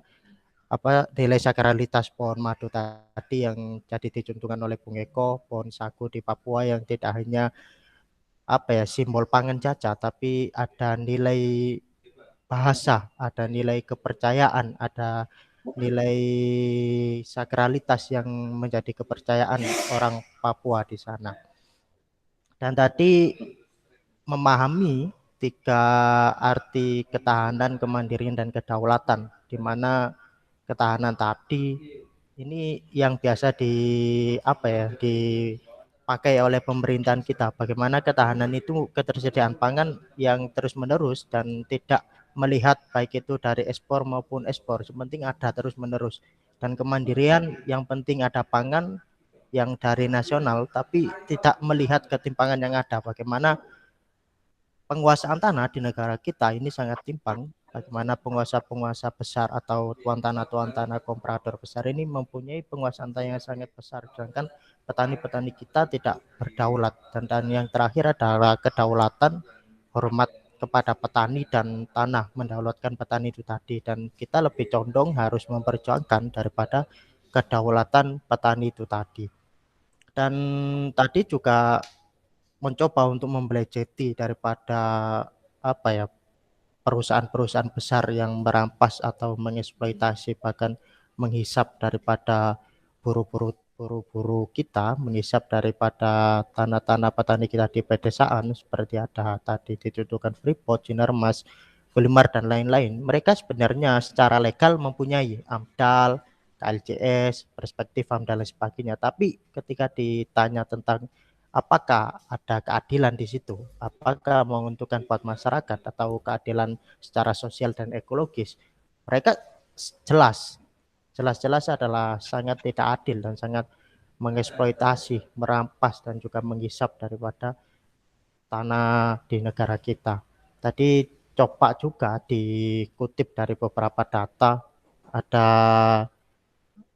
nilai sakralitas pohon madu tadi yang jadi dicontohkan oleh Bung Eko, pohon sagu di Papua yang tidak hanya simbol pangan saja, tapi ada nilai bahasa, ada nilai kepercayaan, ada nilai sakralitas yang menjadi kepercayaan orang Papua di sana. Dan tadi memahami tiga arti ketahanan, kemandirian, dan kedaulatan, di mana ketahanan tadi ini yang biasa dipakai oleh pemerintahan kita. Bagaimana ketahanan itu ketersediaan pangan yang terus-menerus dan tidak melihat baik itu dari ekspor maupun ekspor, sepenting ada terus menerus. Dan kemandirian yang penting ada pangan yang dari nasional, tapi tidak melihat ketimpangan yang ada. Bagaimana penguasaan tanah di negara kita ini sangat timpang. Bagaimana penguasa-penguasa besar atau tuan tanah komprador besar ini mempunyai penguasaan tanah yang sangat besar, sedangkan petani-petani kita tidak berdaulat. Dan yang terakhir adalah kedaulatan, hormat kepada petani dan tanah, mendaulatkan petani itu tadi. Dan kita lebih condong harus memperjuangkan daripada kedaulatan petani itu tadi. Dan tadi juga mencoba untuk membelejeti daripada apa ya, perusahaan-perusahaan besar yang merampas atau mengeksploitasi bahkan menghisap daripada buru-buru kita, menghisap daripada tanah-tanah petani kita di pedesaan, seperti ada tadi dituduhkan Freeport, Sinarmas, Wilmar dan lain-lain. Mereka sebenarnya secara legal mempunyai AMDAL, KLJS, perspektif AMDAL dan sebagainya, tapi ketika ditanya tentang apakah ada keadilan di situ, apakah menguntungkan buat masyarakat atau keadilan secara sosial dan ekologis, mereka jelas adalah sangat tidak adil dan sangat mengeksploitasi, merampas dan juga menghisap daripada tanah di negara kita. Tadi coba juga dikutip dari beberapa data, ada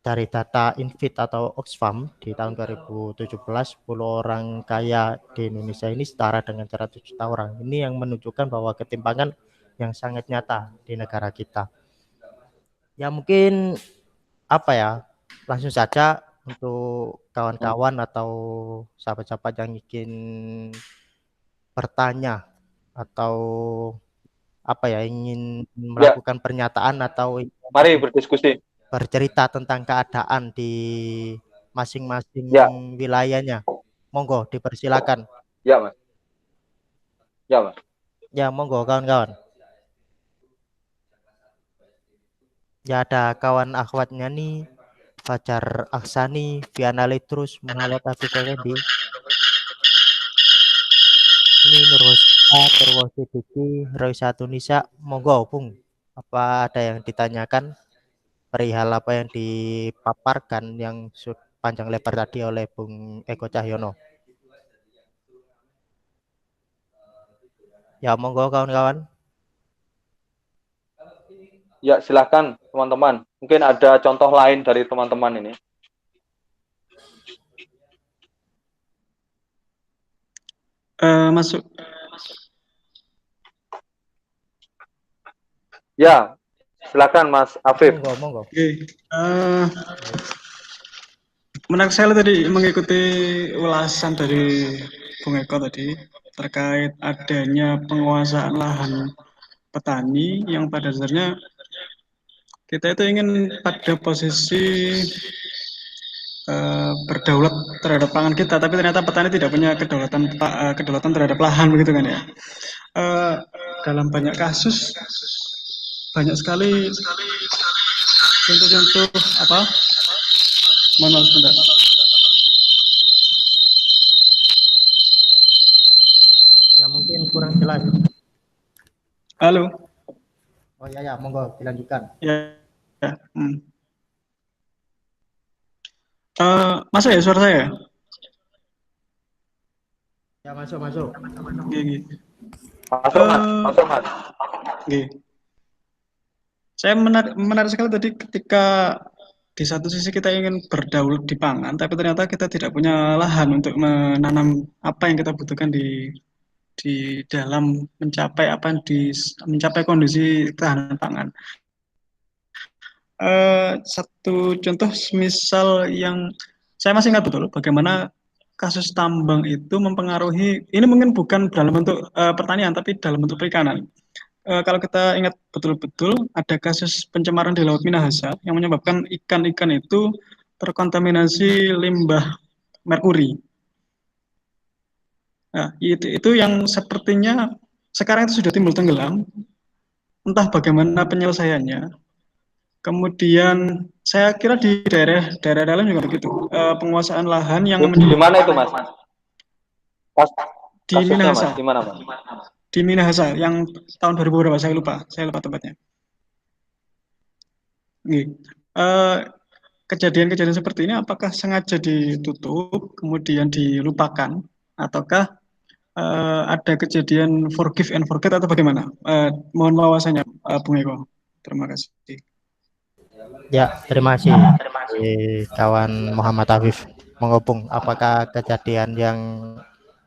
dari data Infit atau Oxfam di tahun 2017, 10 orang kaya di Indonesia ini setara dengan 100 juta orang. Ini yang menunjukkan bahwa ketimpangan yang sangat nyata di negara kita. Ya mungkin apa ya, langsung saja untuk kawan-kawan atau sahabat-sahabat yang ingin bertanya atau apa ya, ingin melakukan pernyataan atau Mari berdiskusi. bercerita tentang keadaan di masing-masing wilayahnya. Monggo dipersilakan. Ya, Mas. Ya, Mas. Ya, monggo kawan-kawan. Ya, ada kawan akhwatnya nih, Fajar Aksani, Viana Letrus, Muhammad Afiq Effendi. Ini Nurhosita, Purwo Sidiki, Roy Satunisa. Monggo, Bung. Apa ada yang ditanyakan perihal apa yang dipaparkan yang panjang lebar tadi oleh Bung Eko Cahyono? Ya, monggo kawan-kawan. Ya, silakan teman-teman. Mungkin ada contoh lain dari teman-teman ini. Masuk. Ya, silakan Mas Afif. Monggo. Oke. Menarik sekali tadi mengikuti ulasan dari Bung Eko tadi terkait adanya penguasaan lahan petani yang pada dasarnya kita itu ingin pada posisi berdaulat terhadap pangan kita, tapi ternyata petani tidak punya kedaulatan terhadap lahan, begitu kan ya. Dalam banyak kasus banyak sekali contoh-contoh apa? Mohon maaf sebentar. Ya mungkin kurang jelas. Halo. Oh ya, monggo dilanjutkan. Ya. Masuk ya suara saya? Ya, masuk. Gini. Masuk Mas. Gini. Saya menarik sekali tadi ketika di satu sisi kita ingin berdaulat di pangan, tapi ternyata kita tidak punya lahan untuk menanam apa yang kita butuhkan di dalam mencapai kondisi ketahanan pangan. Satu contoh misal yang saya masih ingat betul bagaimana kasus tambang itu mempengaruhi, ini mungkin bukan dalam bentuk pertanian tapi dalam bentuk perikanan. Kalau kita ingat betul-betul ada kasus pencemaran di Laut Minahasa yang menyebabkan ikan-ikan itu terkontaminasi limbah merkuri. Nah, itu yang sepertinya sekarang itu sudah timbul tenggelam, entah bagaimana penyelesaiannya. Kemudian saya kira di daerah dalam juga begitu, penguasaan lahan yang di mana itu Mas? di Minahasa. Di mana Mas? di Minahasa yang tahun 2000 berapa? Saya lupa tempatnya. Nggih. Eh, Kejadian-kejadian seperti ini apakah sengaja ditutup kemudian dilupakan ataukah ada kejadian forgive and forget atau bagaimana? Mohon wawasannya, Bung Eko. Terima kasih. Ya, terima kasih kawan Muhammad Afif. Mengopung, apakah kejadian yang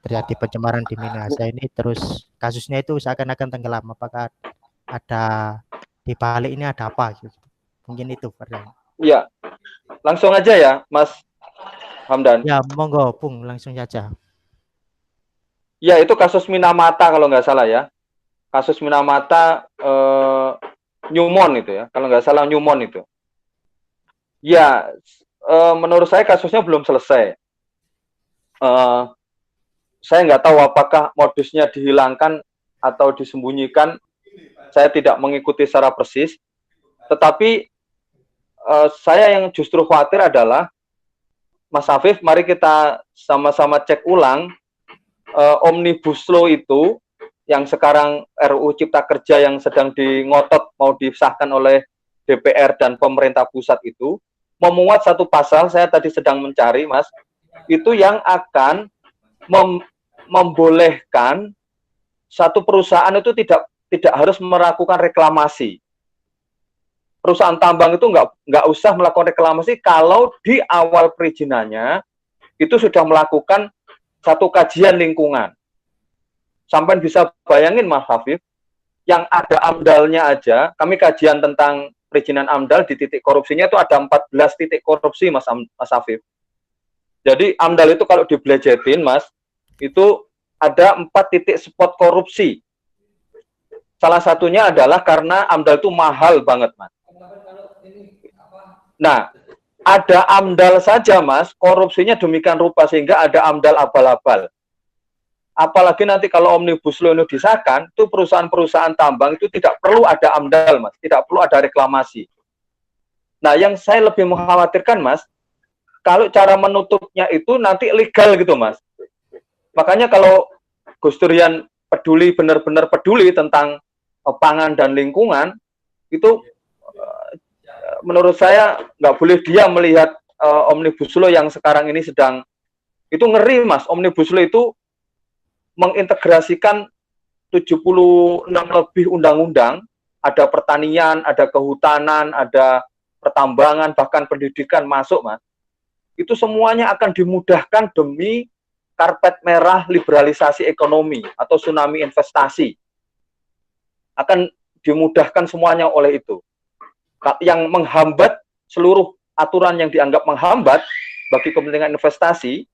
terjadi pencemaran di Minahasa ini terus kasusnya itu seakan-akan tenggelam? Apakah ada di balik ini ada apa gitu? Mungkin itu pertanyaan. Ya, langsung aja ya, Mas Hamdan. Ya, monggo, Bung, langsung saja. Ya, itu kasus Minamata kalau nggak salah ya. Kasus Minamata Newmont itu ya, kalau nggak salah Newmont itu. Ya, menurut saya kasusnya belum selesai. Saya nggak tahu apakah modusnya dihilangkan atau disembunyikan. Saya tidak mengikuti secara persis. Tetapi saya yang justru khawatir adalah, Mas Afif, mari kita sama-sama cek ulang Omnibus Law itu, yang sekarang RUU Cipta Kerja yang sedang ngotot mau disahkan oleh DPR dan pemerintah pusat itu, memuat satu pasal, saya tadi sedang mencari, Mas, itu yang akan membolehkan satu perusahaan itu tidak harus melakukan reklamasi. Perusahaan tambang itu nggak usah melakukan reklamasi kalau di awal perizinannya itu sudah melakukan satu kajian lingkungan. Sampai bisa bayangin, Mas Hafif, yang ada AMDAL-nya aja, kami kajian tentang perizinan AMDAL di titik korupsinya itu ada 14 titik korupsi, Mas Hafif. Jadi AMDAL itu kalau dibelejetin, Mas, itu ada 4 titik spot korupsi. Salah satunya adalah karena AMDAL itu mahal banget, Mas. Nah, ada AMDAL saja, Mas, korupsinya demikian rupa sehingga ada AMDAL abal-abal. Apalagi nanti kalau Omnibus Law ini disahkan, itu perusahaan-perusahaan tambang itu tidak perlu ada AMDAL, Mas, tidak perlu ada reklamasi. Nah, yang saya lebih mengkhawatirkan, Mas, kalau cara menutupnya itu nanti legal gitu, Mas. Makanya kalau Gus Durian peduli, benar-benar peduli tentang pangan dan lingkungan, itu menurut saya nggak boleh dia melihat Omnibus Law yang sekarang ini sedang, itu ngeri, Mas. Omnibus Law itu mengintegrasikan 76 lebih undang-undang, ada pertanian, ada kehutanan, ada pertambangan, bahkan pendidikan masuk, Mas. Itu semuanya akan dimudahkan demi karpet merah liberalisasi ekonomi atau tsunami investasi. Akan dimudahkan semuanya oleh itu. Yang menghambat seluruh aturan yang dianggap menghambat bagi kepentingan investasi,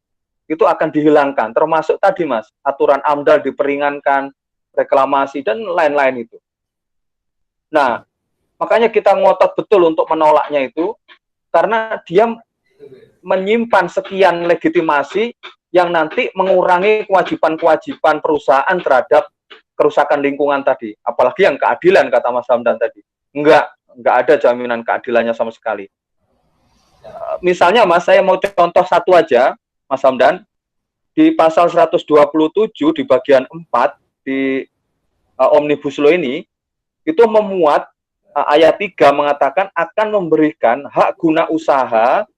itu akan dihilangkan. Termasuk tadi, Mas, aturan AMDAL diperingankan, reklamasi, dan lain-lain itu. Nah, makanya kita ngotot betul untuk menolaknya itu, karena dia menyimpan sekian legitimasi yang nanti mengurangi kewajiban-kewajiban perusahaan terhadap kerusakan lingkungan tadi. Apalagi yang keadilan, kata Mas Hamdan tadi. Enggak ada jaminan keadilannya sama sekali. Misalnya, Mas, saya mau contoh satu aja, Mas Hamdan. Di pasal 127 di bagian 4 di Omnibus Law ini, itu memuat ayat 3 mengatakan akan memberikan hak guna usaha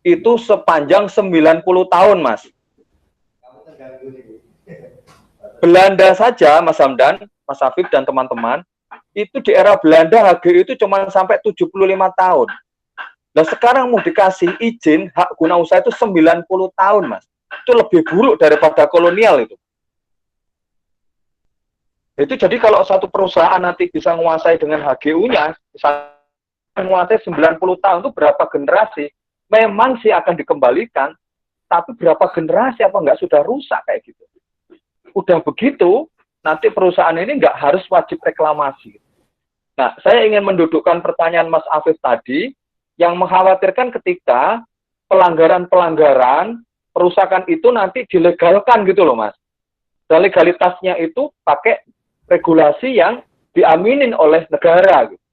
itu sepanjang 90 tahun, Mas. Belanda saja, Mas Hamdan, Mas Afif, dan teman-teman, itu di era Belanda HGI itu cuma sampai 75 tahun. Nah, sekarang mau dikasih izin hak guna usaha itu 90 tahun, Mas. Itu lebih buruk daripada kolonial itu. Itu jadi kalau satu perusahaan nanti bisa menguasai dengan HGU-nya, bisa menguasai 90 tahun, itu berapa generasi? Memang sih akan dikembalikan, tapi berapa generasi apa enggak sudah rusak kayak gitu. Udah begitu, nanti perusahaan ini enggak harus wajib reklamasi. Nah, saya ingin mendudukkan pertanyaan Mas Afif tadi, yang mengkhawatirkan ketika pelanggaran-pelanggaran, perusakan itu nanti dilegalkan gitu loh, Mas. Dan legalitasnya itu pakai regulasi yang diaminin oleh negara. Gitu.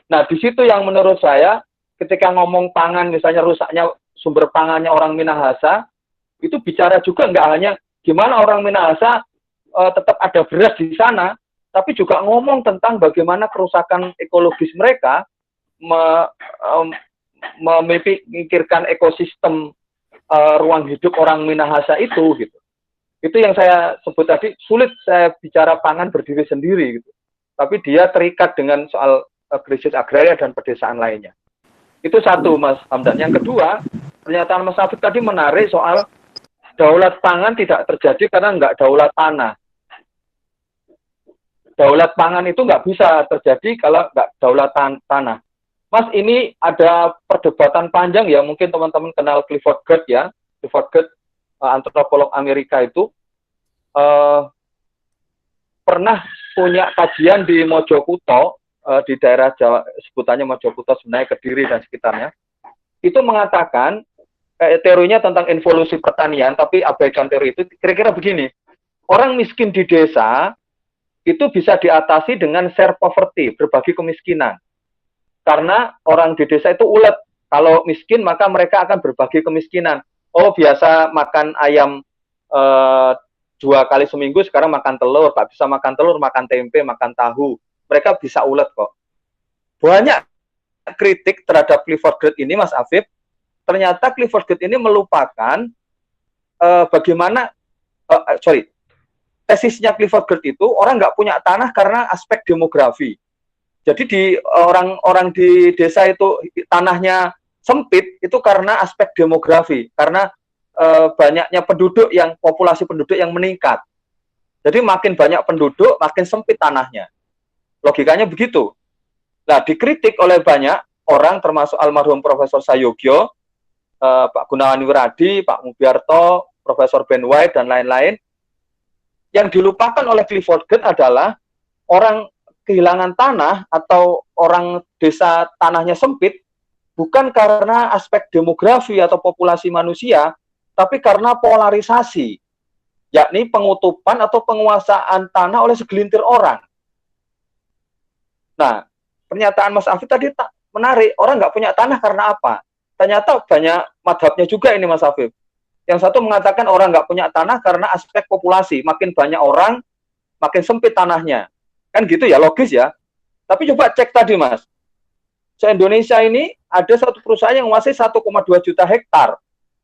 Nah, di situ yang menurut saya, ketika ngomong pangan, misalnya rusaknya sumber pangannya orang Minahasa, itu bicara juga nggak hanya gimana orang Minahasa tetap ada beras di sana, tapi juga ngomong tentang bagaimana kerusakan ekologis mereka, memikirkan ekosistem ruang hidup orang Minahasa itu gitu. Itu yang saya sebut tadi, sulit saya bicara pangan berdiri sendiri gitu. Tapi dia terikat dengan soal krisis agraria dan pedesaan lainnya. Itu satu, Mas Hamdan. Yang kedua, pernyataan Mas Afif tadi menarik soal daulat pangan tidak terjadi karena nggak daulat tanah. Daulat pangan itu nggak bisa terjadi kalau nggak daulat tanah. Mas, ini ada perdebatan panjang ya, mungkin teman-teman kenal Clifford Geertz ya. Clifford Geertz, antropolog Amerika itu, pernah punya kajian di Mojokuto, di daerah Jawa, sebutannya Mojokuto, sebenarnya Kediri dan sekitarnya. Itu mengatakan, teorinya tentang evolusi pertanian, tapi abaikan teori itu, kira-kira begini, orang miskin di desa, itu bisa diatasi dengan share poverty, berbagi kemiskinan. Karena orang di desa itu ulet. Kalau miskin, maka mereka akan berbagi kemiskinan. Oh, biasa makan ayam 2 kali seminggu, sekarang makan telur. Tak bisa makan telur, makan tempe, makan tahu. Mereka bisa ulet kok. Banyak kritik terhadap Clifford Geertz ini, Mas Afif. Ternyata Clifford Geertz ini melupakan tesisnya Clifford Geertz itu, orang nggak punya tanah karena aspek demografi. Jadi di orang-orang di desa itu tanahnya sempit itu karena aspek demografi, karena banyaknya populasi penduduk yang meningkat. Jadi makin banyak penduduk, makin sempit tanahnya. Logikanya begitu. Nah, dikritik oleh banyak orang, termasuk almarhum Profesor Sayogyo, Pak Gunawan Wiradi, Pak Mubiarto, Profesor Ben White, dan lain-lain. Yang dilupakan oleh Clifford Geertz adalah orang kehilangan tanah atau orang desa tanahnya sempit bukan karena aspek demografi atau populasi manusia, tapi karena polarisasi, yakni pengutupan atau penguasaan tanah oleh segelintir orang. Nah, pernyataan Mas Afif tadi menarik, orang nggak punya tanah karena apa? Ternyata banyak madhabnya juga ini, Mas Afif. Yang satu mengatakan orang nggak punya tanah karena aspek populasi, makin banyak orang, makin sempit tanahnya. Kan gitu ya, logis ya. Tapi coba cek tadi, Mas. Se-Indonesia ini ada satu perusahaan yang menguasai 1,2 juta hektar,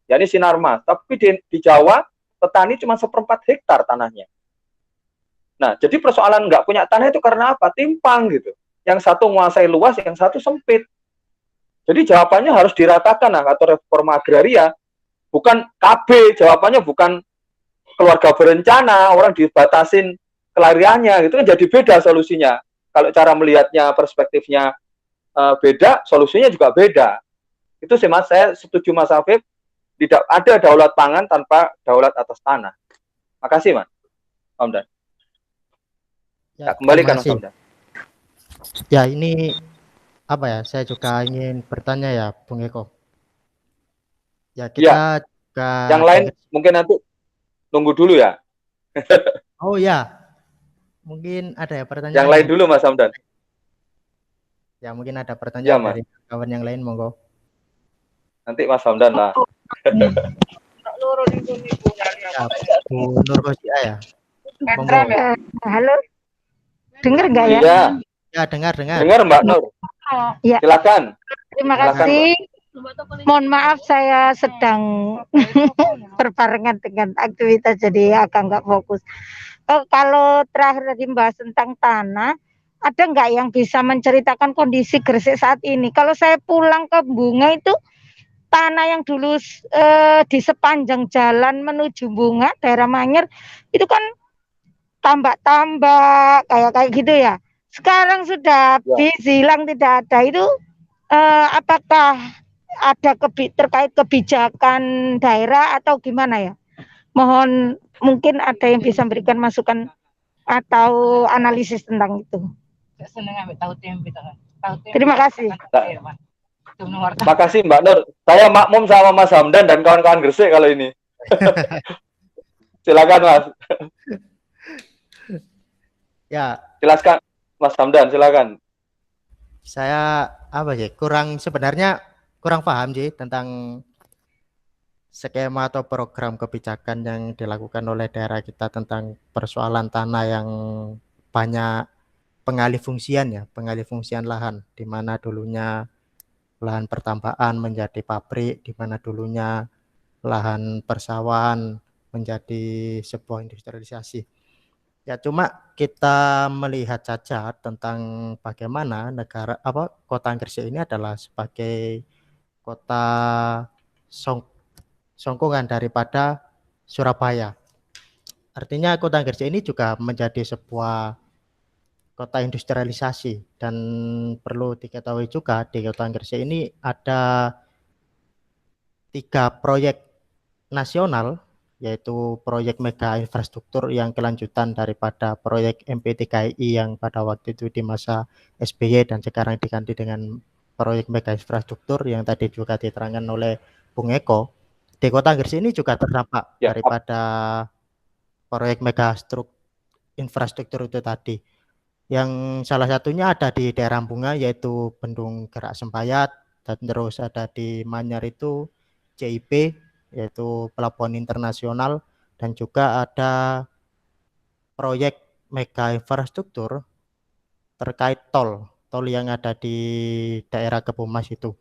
yakni Sinarmas. Tapi di Jawa, petani cuma 1/4 hektar tanahnya. Nah, jadi persoalan nggak punya tanah itu karena apa? Timpang gitu. Yang satu menguasai luas, yang satu sempit. Jadi jawabannya harus diratakan, nah, atau reforma agraria. Bukan KB, jawabannya bukan keluarga berencana, orang dibatasin kelariannya, gitu kan jadi beda solusinya. Kalau cara melihatnya, perspektifnya beda, solusinya juga beda. Itu sih, Mas, saya setuju Mas Afif, tidak ada daulat pangan tanpa daulat atas tanah. Makasih, Mas Hamdan. Ya, kembalikan, Mas Hamdan. Ya, ini apa ya? Saya juga ingin bertanya ya, Bung Eko. Ya, kita juga yang lain mungkin nanti tunggu dulu ya. Oh ya, mungkin ada ya pertanyaan. Yang lain dulu, Mas Hamdan. Ya, mungkin ada pertanyaan dari kawan yang lain, monggo. Nanti Mas Hamdan lah. Ya, Bu Nur Khosia ya. Monggo. Halo, dengar nggak ya? Iya. Ya, dengar. Dengar, Mbak Nur. Ya. Silakan. Terima kasih. Mohon maaf, saya sedang berbarengan dengan aktivitas, jadi agak nggak fokus. Kalau terakhir tadi membahas tentang tanah, ada nggak yang bisa menceritakan kondisi Gresik saat ini? Kalau saya pulang ke Bunga itu, tanah yang dulu di sepanjang jalan menuju Bunga, daerah Manyar, itu kan tambak-tambak kayak gitu ya. Sekarang sudah habis, hilang, tidak ada. Itu apakah ada terkait kebijakan daerah atau gimana ya? Mohon mungkin ada yang bisa memberikan masukan atau analisis tentang itu. Terima kasih. Terima kasih, Mbak Nur. Saya makmum sama Mas Hamdan dan kawan-kawan Gresik kalau ini. Silakan, Mas. Ya. Silakan, Mas Hamdan, silakan. Saya sebenarnya kurang paham sih tentang skema atau program kebijakan yang dilakukan oleh daerah kita tentang persoalan tanah yang banyak pengalih fungsian lahan, di mana dulunya lahan pertambangan menjadi pabrik, di mana dulunya lahan persawahan menjadi sebuah industrialisasi. Ya cuma kita melihat saja tentang bagaimana kota Gresik ini adalah sebagai kota songkongan daripada Surabaya. Artinya kota Gresik ini juga menjadi sebuah kota industrialisasi, dan perlu diketahui juga di kota Gresik ini ada 3 proyek nasional, yaitu proyek mega infrastruktur yang kelanjutan daripada proyek MP3I yang pada waktu itu di masa SBY dan sekarang diganti dengan proyek mega infrastruktur yang tadi juga diterangkan oleh Bung Eko. Di kota Gresik ini juga terdampak Ya. daripada proyek mega infrastruktur itu tadi. Yang salah satunya ada di daerah Bunga, yaitu Bendung Gerak Sembayat, dan terus ada di Manyar itu CIP, yaitu Pelabuhan Internasional, dan juga ada proyek mega infrastruktur terkait tol yang ada di daerah Kebumas itu.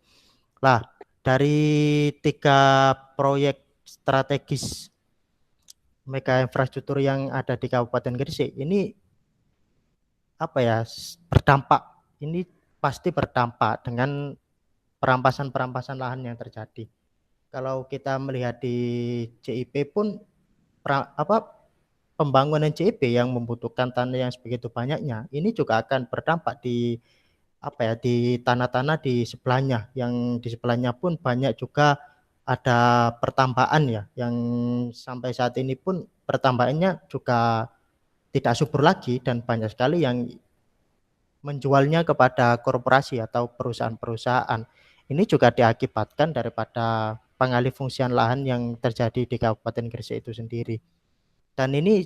Lah, dari 3 proyek strategis mega infrastruktur yang ada di Kabupaten Gresik ini berdampak. Ini pasti berdampak dengan perampasan lahan yang terjadi. Kalau kita melihat di CIP pun pembangunan CIP yang membutuhkan tanah yang sebegitu banyaknya, ini juga akan berdampak di di tanah-tanah di sebelahnya, yang di sebelahnya pun banyak juga ada pertambahan ya, yang sampai saat ini pun pertambahannya juga tidak subur lagi, dan banyak sekali yang menjualnya kepada korporasi atau perusahaan-perusahaan. Ini juga diakibatkan daripada pengalih fungsian lahan yang terjadi di Kabupaten Gresik itu sendiri. Dan ini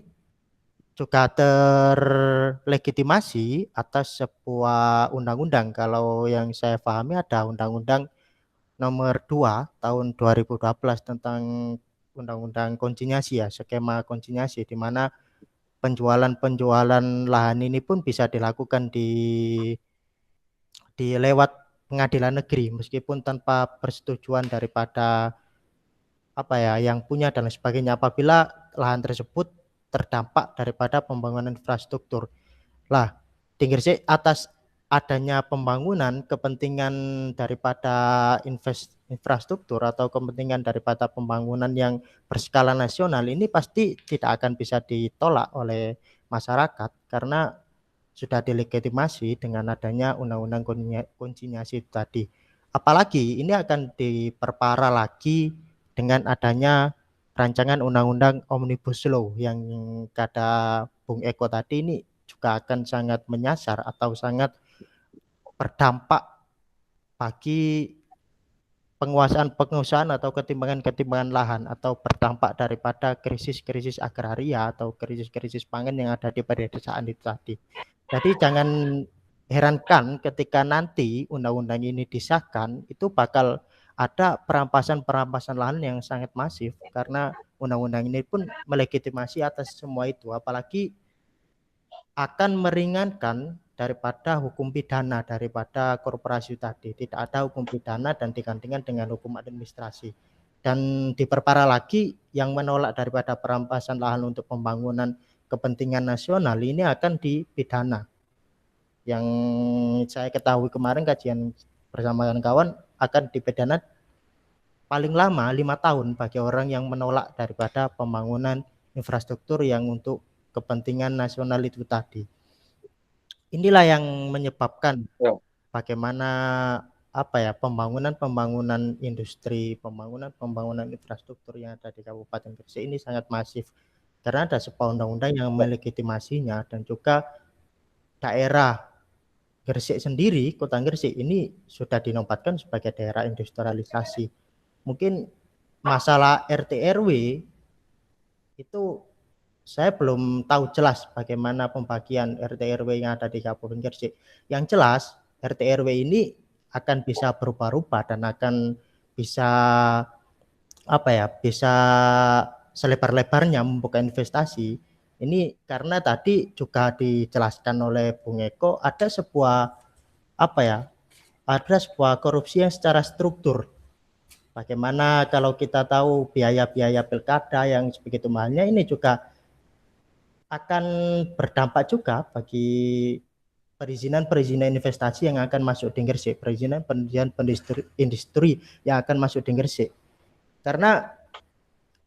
juga terlegitimasi atas sebuah undang-undang. Kalau yang saya pahami ada Undang-Undang Nomor 2 Tahun 2012 tentang Undang-Undang konsinyasi ya, skema konsinyasi, di mana penjualan lahan ini pun bisa dilakukan di lewat pengadilan negeri, meskipun tanpa persetujuan daripada yang punya dan sebagainya, apabila lahan tersebut terdampak daripada pembangunan infrastruktur. Lah, di Gresik atas adanya pembangunan kepentingan daripada infrastruktur atau kepentingan daripada pembangunan yang berskala nasional, ini pasti tidak akan bisa ditolak oleh masyarakat karena sudah dilegitimasi dengan adanya undang-undang konsinyasi tadi. Apalagi ini akan diperparah lagi dengan adanya rancangan undang-undang Omnibus Law yang kata Bung Eko tadi, ini juga akan sangat menyasar atau sangat berdampak bagi penguasaan atau ketimbangan lahan, atau berdampak daripada krisis-krisis agraria atau krisis-krisis pangan yang ada di pedesaan itu tadi. Jadi jangan herankan ketika nanti undang-undang ini disahkan, itu bakal ada perampasan lahan yang sangat masif, karena undang-undang ini pun melegitimasi atas semua itu, apalagi akan meringankan daripada hukum pidana daripada korporasi tadi. Tidak ada hukum pidana dan digantikan dengan hukum administrasi. Dan diperparah lagi, yang menolak daripada perampasan lahan untuk pembangunan kepentingan nasional ini akan dipidana. Yang saya ketahui kemarin kajian bersama kawan-kawan, akan dipidana paling lama 5 tahun bagi orang yang menolak daripada pembangunan infrastruktur yang untuk kepentingan nasional itu tadi. Inilah yang menyebabkan bagaimana pembangunan industri, pembangunan infrastruktur yang ada di Kabupaten Gresik ini sangat masif, karena ada sebuah undang-undang yang melegitimasinya. Dan juga daerah Gresik sendiri, kota Gresik ini sudah dinobatkan sebagai daerah industrialisasi. Mungkin masalah RT RW itu saya belum tahu jelas bagaimana pembagian RT RW yang ada di Kabupaten Gresik. Yang jelas RT RW ini akan bisa berubah-ubah dan akan bisa apa ya, bisa selebar-lebarnya membuka investasi ini karena tadi juga dijelaskan oleh Bung Eko ada sebuah apa ya, ada sebuah korupsi yang secara struktur. Bagaimana kalau kita tahu biaya-biaya pilkada yang sebegitu mahalnya ini juga akan berdampak juga bagi perizinan investasi yang akan masuk di Gresik, perizinan industri yang akan masuk di Gresik. Karena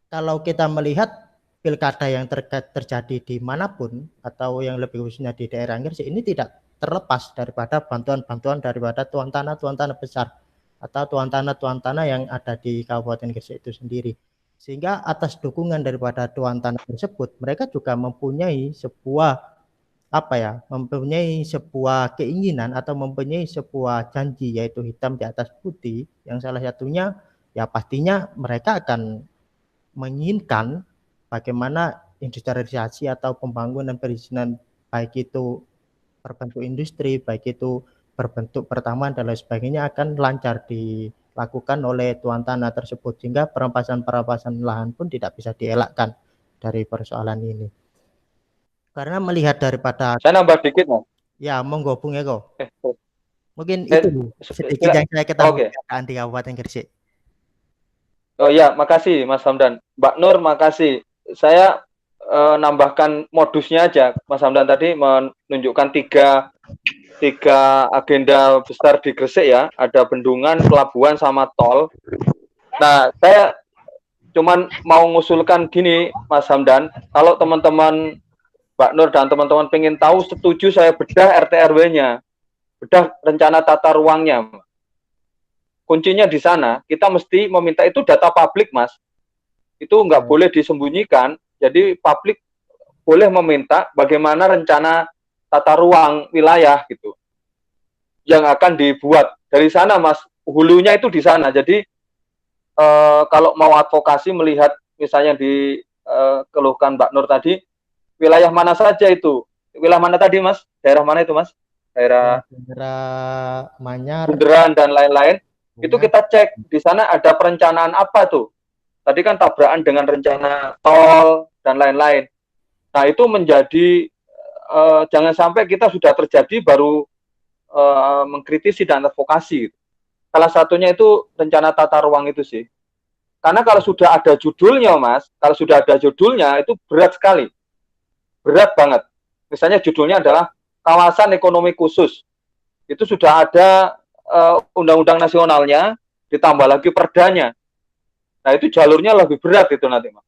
kalau kita melihat pilkada yang terjadi di manapun atau yang lebih khususnya di daerah Gresik ini tidak terlepas daripada bantuan-bantuan daripada tuan tanah besar atau tuan tanah yang ada di Kabupaten Gresik itu sendiri. Sehingga atas dukungan daripada tuan tanah tersebut, mereka juga mempunyai sebuah mempunyai sebuah keinginan atau mempunyai sebuah janji yaitu hitam di atas putih yang salah satunya ya pastinya mereka akan menginginkan bagaimana industrialisasi atau pembangunan perizinan baik itu berbentuk industri, baik itu berbentuk pertambangan dan lain sebagainya akan lancar dilakukan oleh tuan tanah tersebut sehingga perampasan lahan pun tidak bisa dielakkan dari persoalan ini. Karena melihat daripada Saya nambah dikit, Mas. ya monggo Bung Eko. Mungkin Eh, itu sedikit yang saya ketahui Oke. di Kabupaten Gresik. Oh ya, makasih Mas Hamdan. Mbak Nur, makasih. Saya nambahkan modusnya aja. Mas Hamdan tadi menunjukkan tiga agenda besar di Gresik ya. Ada bendungan, pelabuhan, sama tol. Nah, saya cuman mau ngusulkan gini, Mas Hamdan. Kalau teman-teman Mbak Nur dan teman-teman pengen tahu, setuju saya bedah RT/RW-nya. Bedah rencana tata ruangnya. Kuncinya di sana, kita mesti meminta itu data publik, Mas. Itu nggak boleh disembunyikan, jadi publik boleh meminta bagaimana rencana tata ruang wilayah gitu yang akan dibuat. Dari sana, Mas, hulunya itu di sana. Jadi kalau mau advokasi melihat misalnya dikeluhkan Mbak Nur tadi, wilayah mana saja itu? Wilayah mana tadi, Mas? Daerah mana itu, Mas? Daerah Manyar, Bundaran dan lain-lain. Itu kita cek di sana ada perencanaan apa tuh. Tadi kan tabrakan dengan rencana tol dan lain-lain. Nah itu menjadi jangan sampai kita sudah terjadi baru mengkritisi dan advokasi. Salah satunya itu rencana tata ruang itu sih. Karena kalau sudah ada judulnya, Mas, kalau sudah ada judulnya itu berat sekali, berat banget. Misalnya judulnya adalah kawasan ekonomi khusus. Itu sudah ada undang-undang nasionalnya, ditambah lagi perdanya. Nah itu jalurnya lebih berat itu nanti, Mas.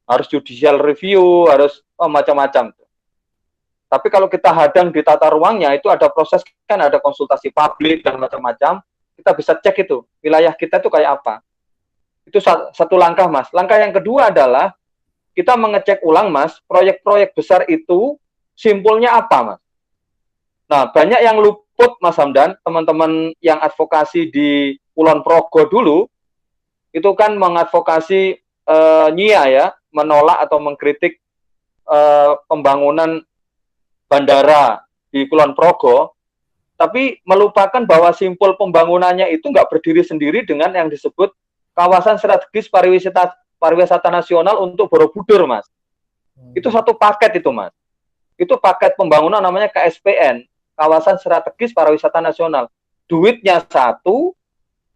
Harus judicial review, harus macam-macam. Tapi kalau kita hadang di tata ruangnya, itu ada proses, kan ada konsultasi publik dan macam-macam, kita bisa cek itu, wilayah kita itu kayak apa. Itu satu langkah, Mas. Langkah yang kedua adalah, kita mengecek ulang, Mas, proyek-proyek besar itu, simpulnya apa, Mas. Nah, banyak yang luput, Mas Hamdan, teman-teman yang advokasi di Kulon Progo dulu, itu kan mengadvokasi NIA ya, menolak atau mengkritik pembangunan bandara di Kulon Progo, tapi melupakan bahwa simpul pembangunannya itu nggak berdiri sendiri dengan yang disebut kawasan strategis pariwisata nasional untuk Borobudur, Mas. Itu satu paket itu, Mas. Itu paket pembangunan namanya KSPN, kawasan strategis pariwisata nasional. Duitnya satu,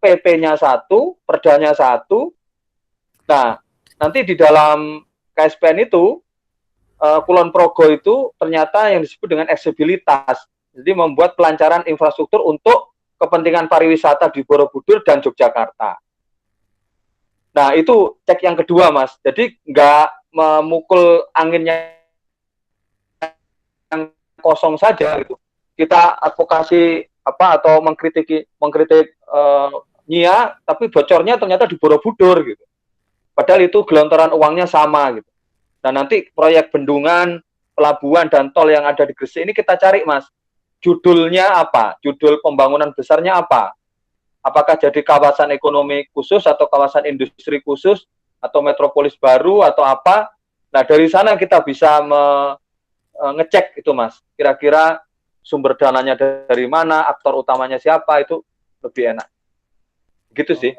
PP-nya satu, perdanya satu. Nah, nanti di dalam KSPN itu, Kulon Progo itu ternyata yang disebut dengan eksibilitas. Jadi membuat pelancaran infrastruktur untuk kepentingan pariwisata di Borobudur dan Yogyakarta. Nah, itu cek yang kedua, Mas. Jadi nggak memukul anginnya yang kosong saja gitu. Kita advokasi atau mengkritik NIA, tapi bocornya ternyata di Borobudur gitu. Padahal itu gelontoran uangnya sama gitu. Nah nanti proyek bendungan, pelabuhan dan tol yang ada di Gresik ini kita cari, Mas. Judulnya apa? Judul pembangunan besarnya apa? Apakah jadi kawasan ekonomi khusus atau kawasan industri khusus atau metropolis baru atau apa? Nah dari sana kita bisa ngecek itu, Mas. Kira-kira sumber dananya dari mana, aktor utamanya siapa, itu lebih enak. Gitu sih.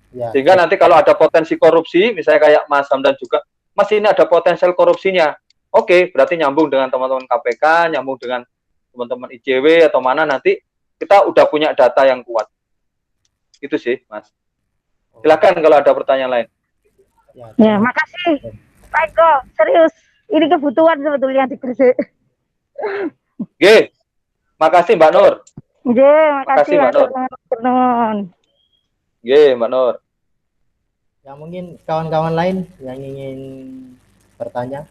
Ya, Sehingga nanti kalau ada potensi korupsi, misalnya kayak Mas Hamdan juga, Mas ini ada potensial korupsinya. Oke, berarti nyambung dengan teman-teman KPK, nyambung dengan teman-teman ICW atau mana, nanti kita udah punya data yang kuat. Itu sih, Mas. Silakan kalau ada pertanyaan lain. Ya, makasih Pak Eko, serius. Ini kebutuhan sebetulnya di Gresik. Oke, makasih Mbak Nur. Makasih Mbak Nur. Oke, Mbak Nur. Ya, mungkin kawan-kawan lain yang ingin bertanya.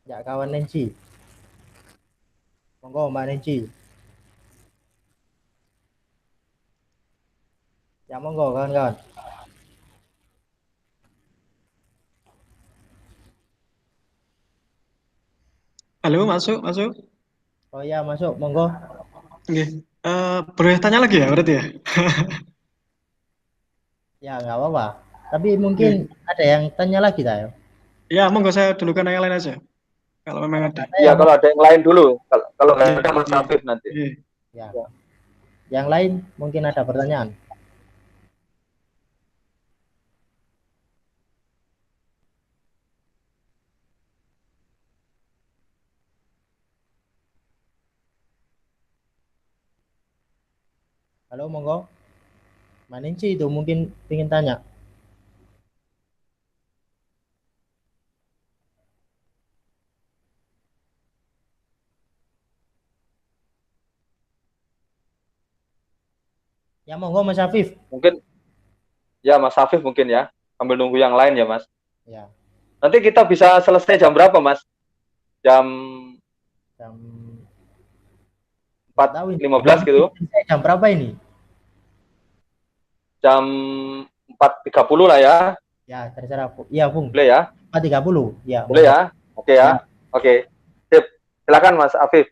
Ya, kawan Nancy. Monggo Mbak Nancy. Ya, monggo kawan-kawan. Halo, masuk. Oh ya, masuk, monggo. Oke. Boleh tanya lagi ya berarti ya? Ya, nggak apa-apa. Tapi mungkin ada yang tanya lagi, tayo. Ya, monggo saya dulukan yang lain aja. Kalau memang ada. Ya, kalau ada yang lain dulu. Kalau nggak ada Mas Iya. Afif nanti. Iya. Ya. Yang lain mungkin ada pertanyaan. Halo, monggo. Mbak Nancy itu mungkin ingin tanya. Ya, monggo Mas Afif. Mungkin ya Mas Afif mungkin ya. Sambil nunggu yang lain ya, Mas. Ya, Nanti kita bisa selesai jam berapa, Mas? Jam jam 4.15 gitu. Jam berapa ini? Jam 4.30 lah ya. Ya, terserah. Iya, Bung. Boleh ya? 4.30. Ya, Boleh ya? Oke ya. Oke. Sip. Silakan Mas Afif.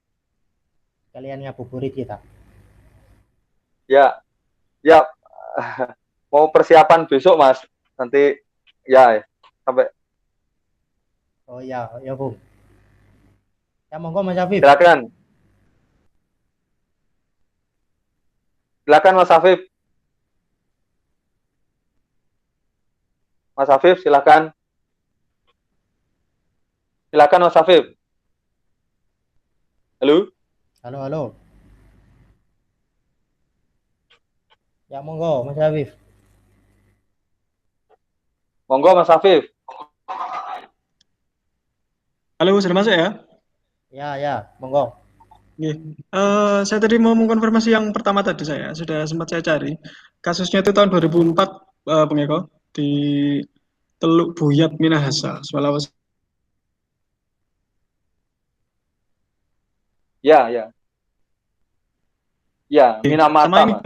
Kalian ngabuburit kita. Ya. Ya. Mau persiapan besok, Mas. Nanti ya sampai. Oh ya, ya Bung. Ya, monggo Mas Afif. Silakan. Silakan Mas Afif. Mas Afif, silakan. Silakan Mas Afif. Halo? Halo, halo. Ya, monggo Mas Afif. Monggo Mas Afif. Halo, sudah masuk ya? Ya, monggo. Saya tadi mau mengkonfirmasi yang pertama tadi sudah sempat saya cari. Kasusnya itu tahun 2004, Bang Eko, di Teluk Buyat, Minahasa, Sulawesi. Ya. Ya, Minamata, Sama ini,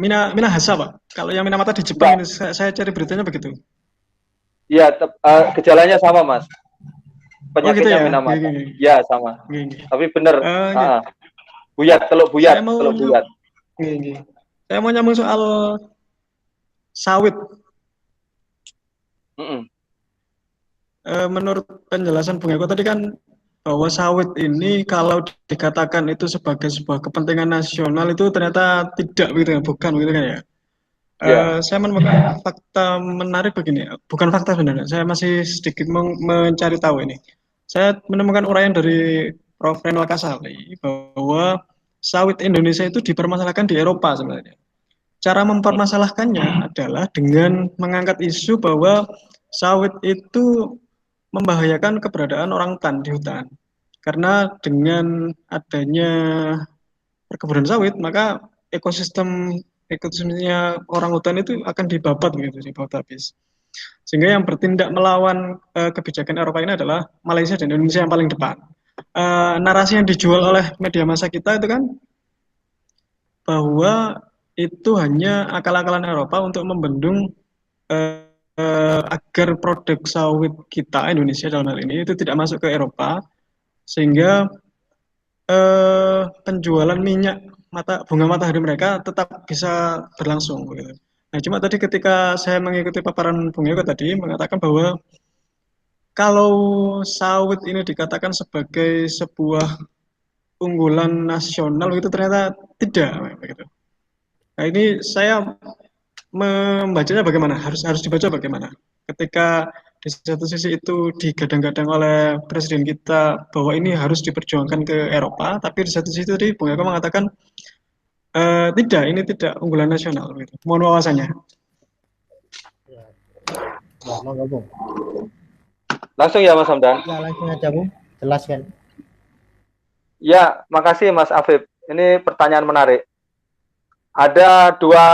Mas. Minahasa, Pak. Kalau yang Minamata di Jepang ini, saya cari beritanya begitu. Iya, gejalanya sama, Mas. Gitu Penyakitnya ya? Minamata. Gini. Ya, sama. Gini. Tapi benar. Gini. Teluk Buyat. Gini. Saya mau nyambung soal sawit. Menurut penjelasan Bung Eko tadi kan bahwa sawit ini kalau dikatakan itu sebagai sebuah kepentingan nasional itu ternyata tidak begitu ya, bukan begitu kan ya? Saya menemukan fakta menarik begini, bukan fakta sebenarnya, saya masih sedikit mencari tahu ini. Saya menemukan uraian dari Prof. Renal Kasali bahwa sawit Indonesia itu dipermasalahkan di Eropa sebenarnya. Cara mempermasalahkannya adalah dengan mengangkat isu bahwa sawit itu membahayakan keberadaan orangutan di hutan. Karena dengan adanya perkebunan sawit, maka ekosistemnya orangutan itu akan dibabat gitu, dibabat habis. Sehingga yang bertindak melawan kebijakan Eropa ini adalah Malaysia dan Indonesia yang paling depan. Narasi yang dijual oleh media massa kita itu kan bahwa itu hanya akal-akalan Eropa untuk membendung agar produk sawit kita Indonesia dalam hal ini itu tidak masuk ke Eropa, sehingga penjualan minyak bunga matahari mereka tetap bisa berlangsung begitu. Nah, cuma tadi ketika saya mengikuti paparan Bung Eko tadi mengatakan bahwa kalau sawit ini dikatakan sebagai sebuah unggulan nasional itu ternyata tidak begitu. Nah, ini saya membacanya bagaimana? Harus dibaca bagaimana? Ketika di satu sisi itu digadang-gadang oleh presiden kita bahwa ini harus diperjuangkan ke Eropa, tapi di satu sisi tadi Bung Eko mengatakan tidak, ini tidak unggulan nasional. Gitu. Mohon wawasannya. Ya, monggo Bung. Langsung ya Mas Hamdan. Ya, langsung aja Bung, jelaskan. Ya, makasih Mas Afif. Ini pertanyaan menarik. Ada dua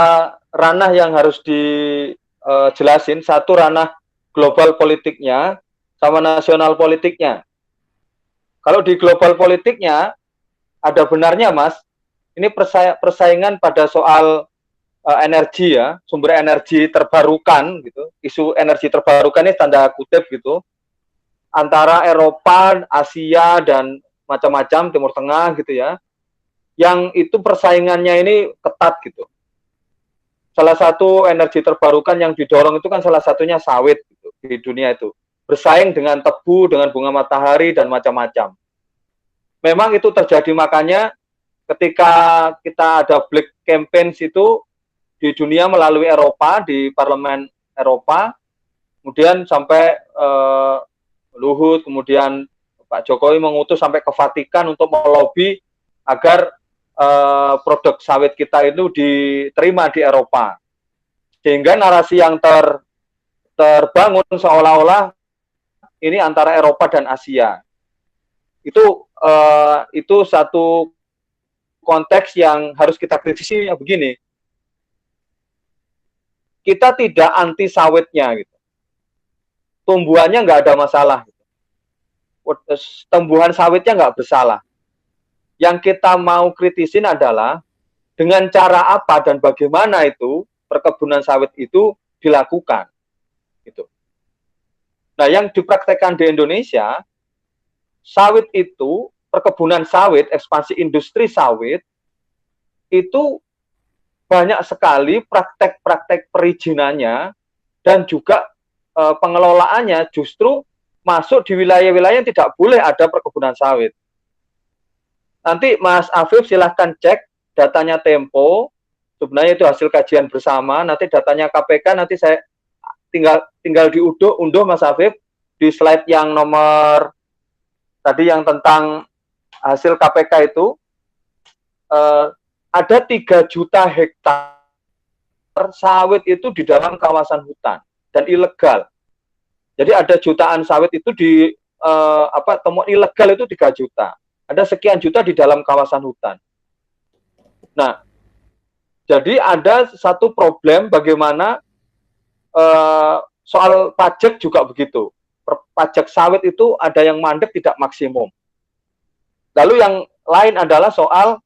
ranah yang harus dijelasin. Satu ranah global politiknya sama nasional politiknya. Kalau di global politiknya, ada benarnya Mas, ini persaingan pada soal energi ya, sumber energi terbarukan gitu. Isu energi terbarukan ini tanda kutip gitu. Antara Eropa, Asia, dan macam-macam, Timur Tengah gitu ya. Yang itu persaingannya ini ketat gitu. Salah satu energi terbarukan yang didorong itu kan salah satunya sawit gitu, di dunia itu. Bersaing dengan tebu, dengan bunga matahari, dan macam-macam. Memang itu terjadi, makanya ketika kita ada black campaign itu di dunia melalui Eropa, di parlemen Eropa, kemudian sampai Luhut, kemudian Pak Jokowi mengutus sampai ke Vatikan untuk melobi agar produk sawit kita itu diterima di Eropa. Sehingga narasi yang terbangun seolah-olah ini antara Eropa dan Asia. Itu satu konteks yang harus kita kritisi ya begini. Kita tidak anti sawitnya gitu. Tumbuhannya nggak ada masalah. Tumbuhan sawitnya nggak bersalah. Yang kita mau kritisin adalah dengan cara apa dan bagaimana itu perkebunan sawit itu dilakukan. Gitu. Nah, yang dipraktekkan di Indonesia, sawit itu, perkebunan sawit, ekspansi industri sawit, itu banyak sekali praktek-praktek perizinannya dan juga pengelolaannya justru masuk di wilayah-wilayah yang tidak boleh ada perkebunan sawit. Nanti Mas Afif silahkan cek datanya Tempo, sebenarnya itu hasil kajian bersama, nanti datanya KPK, nanti saya tinggal diunduh Mas Afif, di slide yang nomor, tadi yang tentang hasil KPK itu, ada 3 juta hektar sawit itu di dalam kawasan hutan, dan ilegal. Jadi ada jutaan sawit itu temuan ilegal itu 3 juta. Ada sekian juta di dalam kawasan hutan. Nah, jadi ada satu problem bagaimana soal pajak juga begitu. Pajak sawit itu ada yang mandek tidak maksimum. Lalu yang lain adalah soal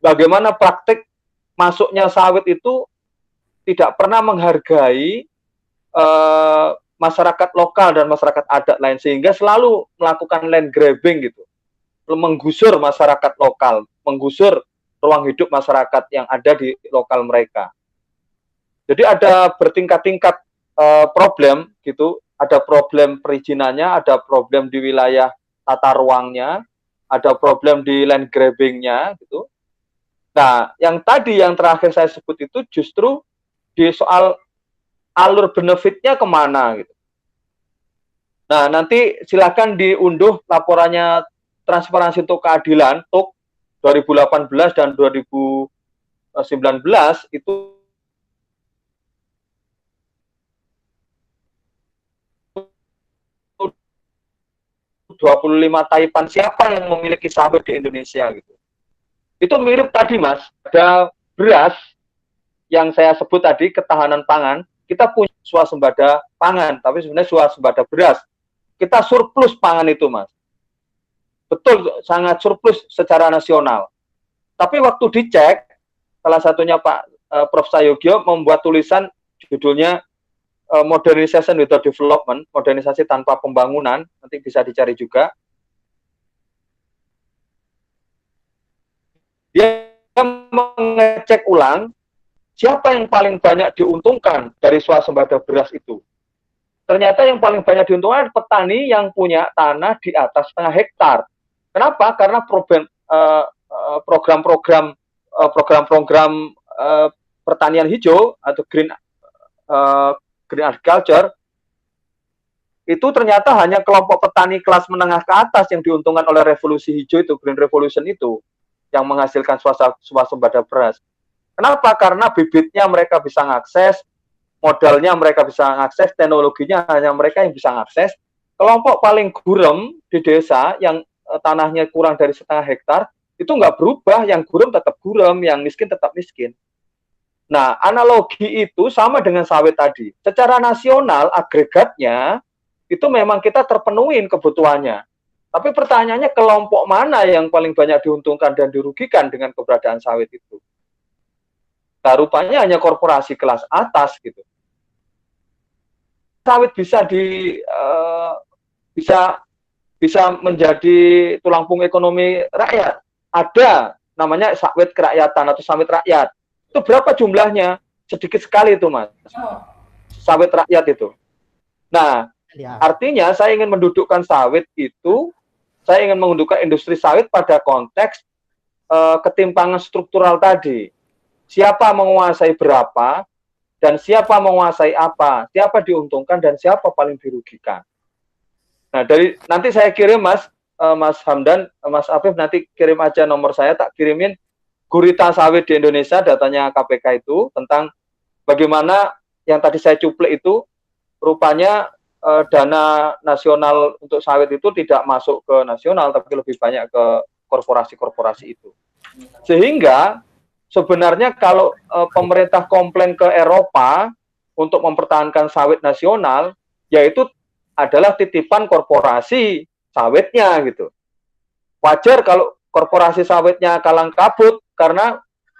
bagaimana praktik masuknya sawit itu tidak pernah menghargai masyarakat lokal dan masyarakat adat lain, sehingga selalu melakukan land grabbing gitu. Menggusur masyarakat lokal, menggusur ruang hidup masyarakat yang ada di lokal mereka. Jadi ada bertingkat-tingkat problem gitu, ada problem perizinannya, ada problem di wilayah tata ruangnya, ada problem di land grabbingnya gitu. Nah, yang terakhir saya sebut itu justru di soal alur benefitnya kemana gitu. Nah, nanti silakan diunduh laporannya Transparansi untuk Keadilan TUK 2018 dan 2019 itu ...25 taipan siapa yang memiliki sawit di Indonesia gitu. Itu mirip tadi Mas, ada beras yang saya sebut tadi, ketahanan pangan, kita punya swasembada pangan, tapi sebenarnya swasembada beras. Kita surplus pangan itu Mas. Betul, sangat surplus secara nasional. Tapi waktu dicek, salah satunya Pak Prof. Sayogyo membuat tulisan judulnya Modernization without Development, modernisasi tanpa pembangunan, nanti bisa dicari juga. Dia mengecek ulang siapa yang paling banyak diuntungkan dari swasembada beras itu. Ternyata yang paling banyak diuntungkan petani yang punya tanah di atas 0,5 hektar. Kenapa? Karena program-program pertanian hijau atau green agriculture, itu ternyata hanya kelompok petani kelas menengah ke atas yang diuntungkan oleh revolusi hijau itu, Green Revolution itu, yang menghasilkan swasembada beras. Kenapa? Karena bibitnya mereka bisa mengakses, modalnya mereka bisa mengakses, teknologinya hanya mereka yang bisa mengakses. Kelompok paling gurem di desa yang tanahnya kurang dari 0,5 hektar, itu nggak berubah, yang gurem tetap gurem, yang miskin tetap miskin. Nah, analogi itu sama dengan sawit tadi. Secara nasional, agregatnya, itu memang kita terpenuhin kebutuhannya. Tapi pertanyaannya kelompok mana yang paling banyak diuntungkan dan dirugikan dengan keberadaan sawit itu? Nah, rupanya hanya korporasi kelas atas gitu. Sawit bisa menjadi tulang punggung ekonomi rakyat. Ada namanya sawit kerakyatan atau sawit rakyat. Itu berapa jumlahnya? Sedikit sekali itu, Mas. Sawit rakyat itu. Nah, artinya saya ingin mendudukkan sawit itu, saya ingin mendudukkan industri sawit pada konteks ketimpangan struktural tadi. Siapa menguasai berapa, dan siapa menguasai apa, siapa diuntungkan, dan siapa paling dirugikan. Nah, nanti saya kirim, Mas Hamdan, Mas Afif, nanti kirim aja nomor saya, tak kirimin gurita sawit di Indonesia, datanya KPK itu, tentang bagaimana yang tadi saya cuplik itu, rupanya dana nasional untuk sawit itu tidak masuk ke nasional, tapi lebih banyak ke korporasi-korporasi itu. Sehingga sebenarnya kalau pemerintah komplain ke Eropa untuk mempertahankan sawit nasional, yaitu adalah titipan korporasi sawitnya gitu. Wajar kalau korporasi sawitnya kalang kabut karena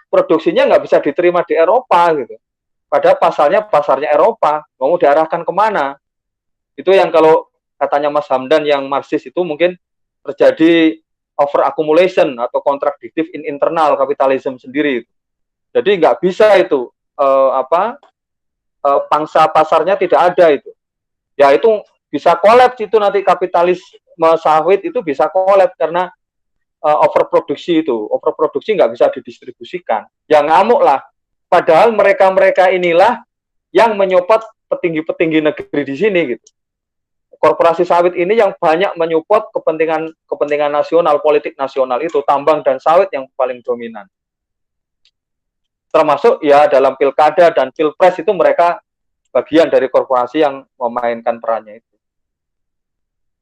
produksinya nggak bisa diterima di Eropa gitu. Padahal pasarnya Eropa, mau diarahkan kemana? Itu yang kalau katanya Mas Hamdan yang Marxis itu mungkin terjadi over accumulation atau contradictive in internal kapitalisme sendiri. Jadi nggak bisa itu pangsa pasarnya tidak ada itu. Ya itu bisa kolaps itu nanti kapitalisme sawit itu bisa kolaps karena overproduksi itu. Overproduksi nggak bisa didistribusikan. Ya ngamuk lah. Padahal mereka-mereka inilah yang menyopot petinggi-petinggi negeri di sini gitu. Korporasi sawit ini yang banyak menyupport kepentingan nasional, politik nasional itu, tambang dan sawit yang paling dominan. Termasuk ya dalam pilkada dan pilpres itu mereka bagian dari korporasi yang memainkan perannya itu.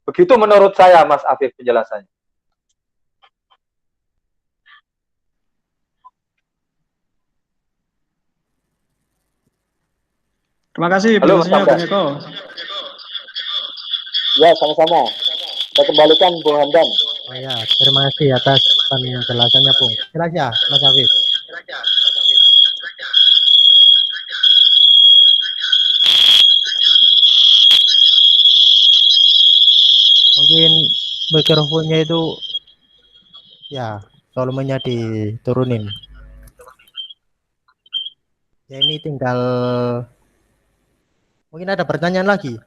Begitu menurut saya, Mas Afif, penjelasannya. Terima kasih Halo, penjelasannya, Bung Eko. Ya, sama-sama. Saya kembalikan Bung Hamdan. Oh ya, terima kasih atas penjelasannya, Bung. Silakan, Mas Afif. Mungkin mikrofonnya itu ya volumenya diturunin. Ya ini tinggal mungkin ada pertanyaan lagi.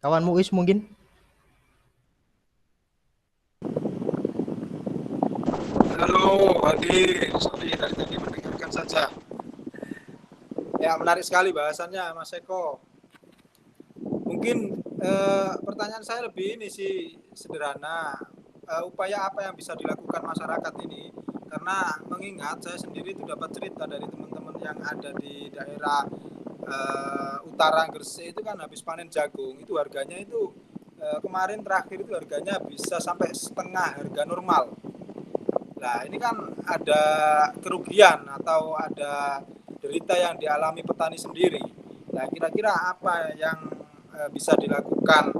Kawan Muiz mungkin? Halo, Adi. Sorry, dari tadi mendengarkan saja. Ya, menarik sekali bahasannya, Mas Eko. Mungkin pertanyaan saya lebih ini sih sederhana. Upaya apa yang bisa dilakukan masyarakat ini? Karena mengingat saya sendiri itu dapat cerita dari teman-teman yang ada di daerah utara Gresik itu kan habis panen jagung. Itu harganya itu kemarin terakhir itu harganya bisa sampai setengah harga normal. Nah, ini kan ada kerugian atau ada derita yang dialami petani sendiri. Nah, kira-kira apa yang bisa dilakukan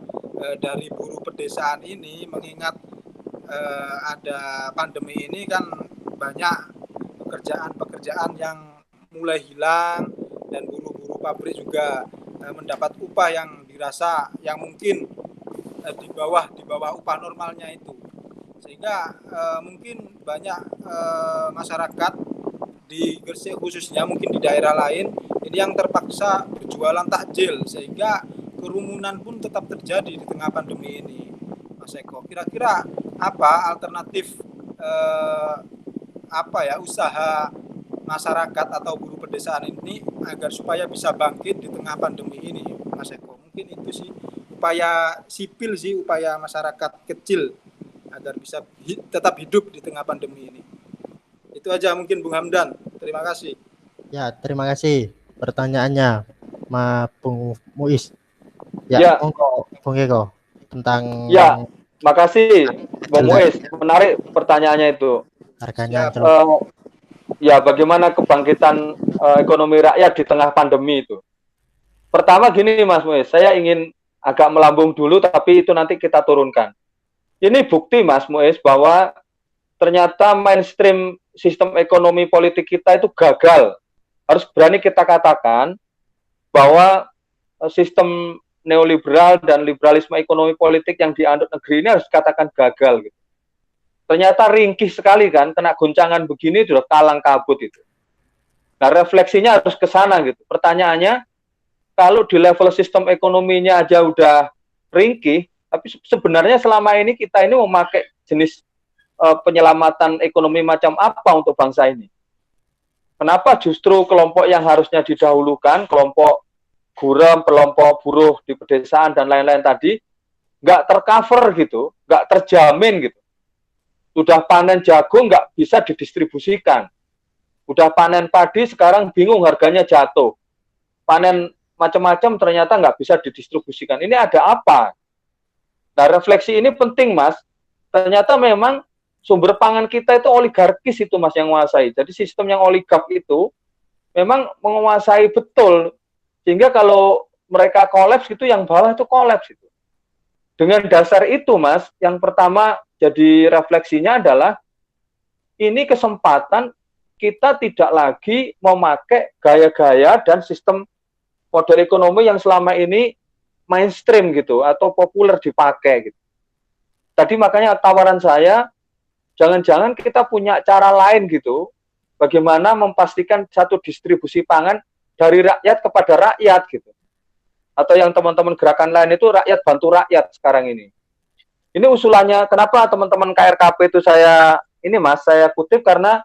dari buruh pedesaan ini mengingat ada pandemi ini kan banyak pekerjaan-pekerjaan yang mulai hilang dan buruh-buruh pabrik juga mendapat upah yang dirasa yang mungkin di bawah upah normalnya itu. Sehingga mungkin banyak masyarakat di Gresik khususnya mungkin di daerah lain ini yang terpaksa berjualan takjil sehingga kerumunan pun tetap terjadi di tengah pandemi ini. Mas Eko, kira-kira apa alternatif usaha masyarakat atau buruh pedesaan ini agar supaya bisa bangkit di tengah pandemi ini, Mas Eko. Mungkin itu sih upaya sipil sih, upaya masyarakat kecil agar bisa tetap hidup di tengah pandemi ini. Itu aja mungkin Bung Hamdan. Terima kasih. Ya, terima kasih pertanyaannya, Bung Muiz. Ya, Ya. monggo, Bung Eko, tentang Ya, makasih Bung Muiz. Menarik pertanyaannya itu. harganya Siap. anjlok. Ya, bagaimana kebangkitan ekonomi rakyat di tengah pandemi itu? Pertama gini Mas Muiz, saya ingin agak melambung dulu, tapi itu nanti kita turunkan. Ini bukti Mas Muiz bahwa ternyata mainstream sistem ekonomi politik kita itu gagal. Harus berani kita katakan bahwa sistem neoliberal dan liberalisme ekonomi politik yang dianut negeri ini harus dikatakan gagal gitu. Ternyata ringkih sekali kan, kena goncangan begini sudah kalang kabut itu. Nah, refleksinya harus ke sana gitu. Pertanyaannya, kalau di level sistem ekonominya aja udah ringkih, tapi sebenarnya selama ini kita ini memakai jenis penyelamatan ekonomi macam apa untuk bangsa ini? Kenapa justru kelompok yang harusnya didahulukan, kelompok buram, kelompok buruh di pedesaan dan lain-lain tadi, nggak tercover gitu, nggak terjamin gitu. Sudah panen jagung nggak bisa didistribusikan. Udah panen padi sekarang bingung harganya jatuh. Panen macam-macam ternyata nggak bisa didistribusikan. Ini ada apa? Nah, refleksi ini penting, Mas. Ternyata memang sumber pangan kita itu oligarkis itu, Mas, yang menguasai. Jadi sistem yang oligark itu memang menguasai betul. Sehingga kalau mereka kolaps gitu, yang bawah itu kolaps itu. Dengan dasar itu, Mas, yang pertama jadi refleksinya adalah ini kesempatan kita tidak lagi memakai gaya-gaya dan sistem model ekonomi yang selama ini mainstream gitu atau populer dipakai gitu. Tadi makanya tawaran saya, jangan-jangan kita punya cara lain gitu, bagaimana memastikan satu distribusi pangan dari rakyat kepada rakyat gitu. Atau yang teman-teman gerakan lain itu rakyat bantu rakyat sekarang ini. Ini usulannya, kenapa teman-teman KRKP itu saya kutip karena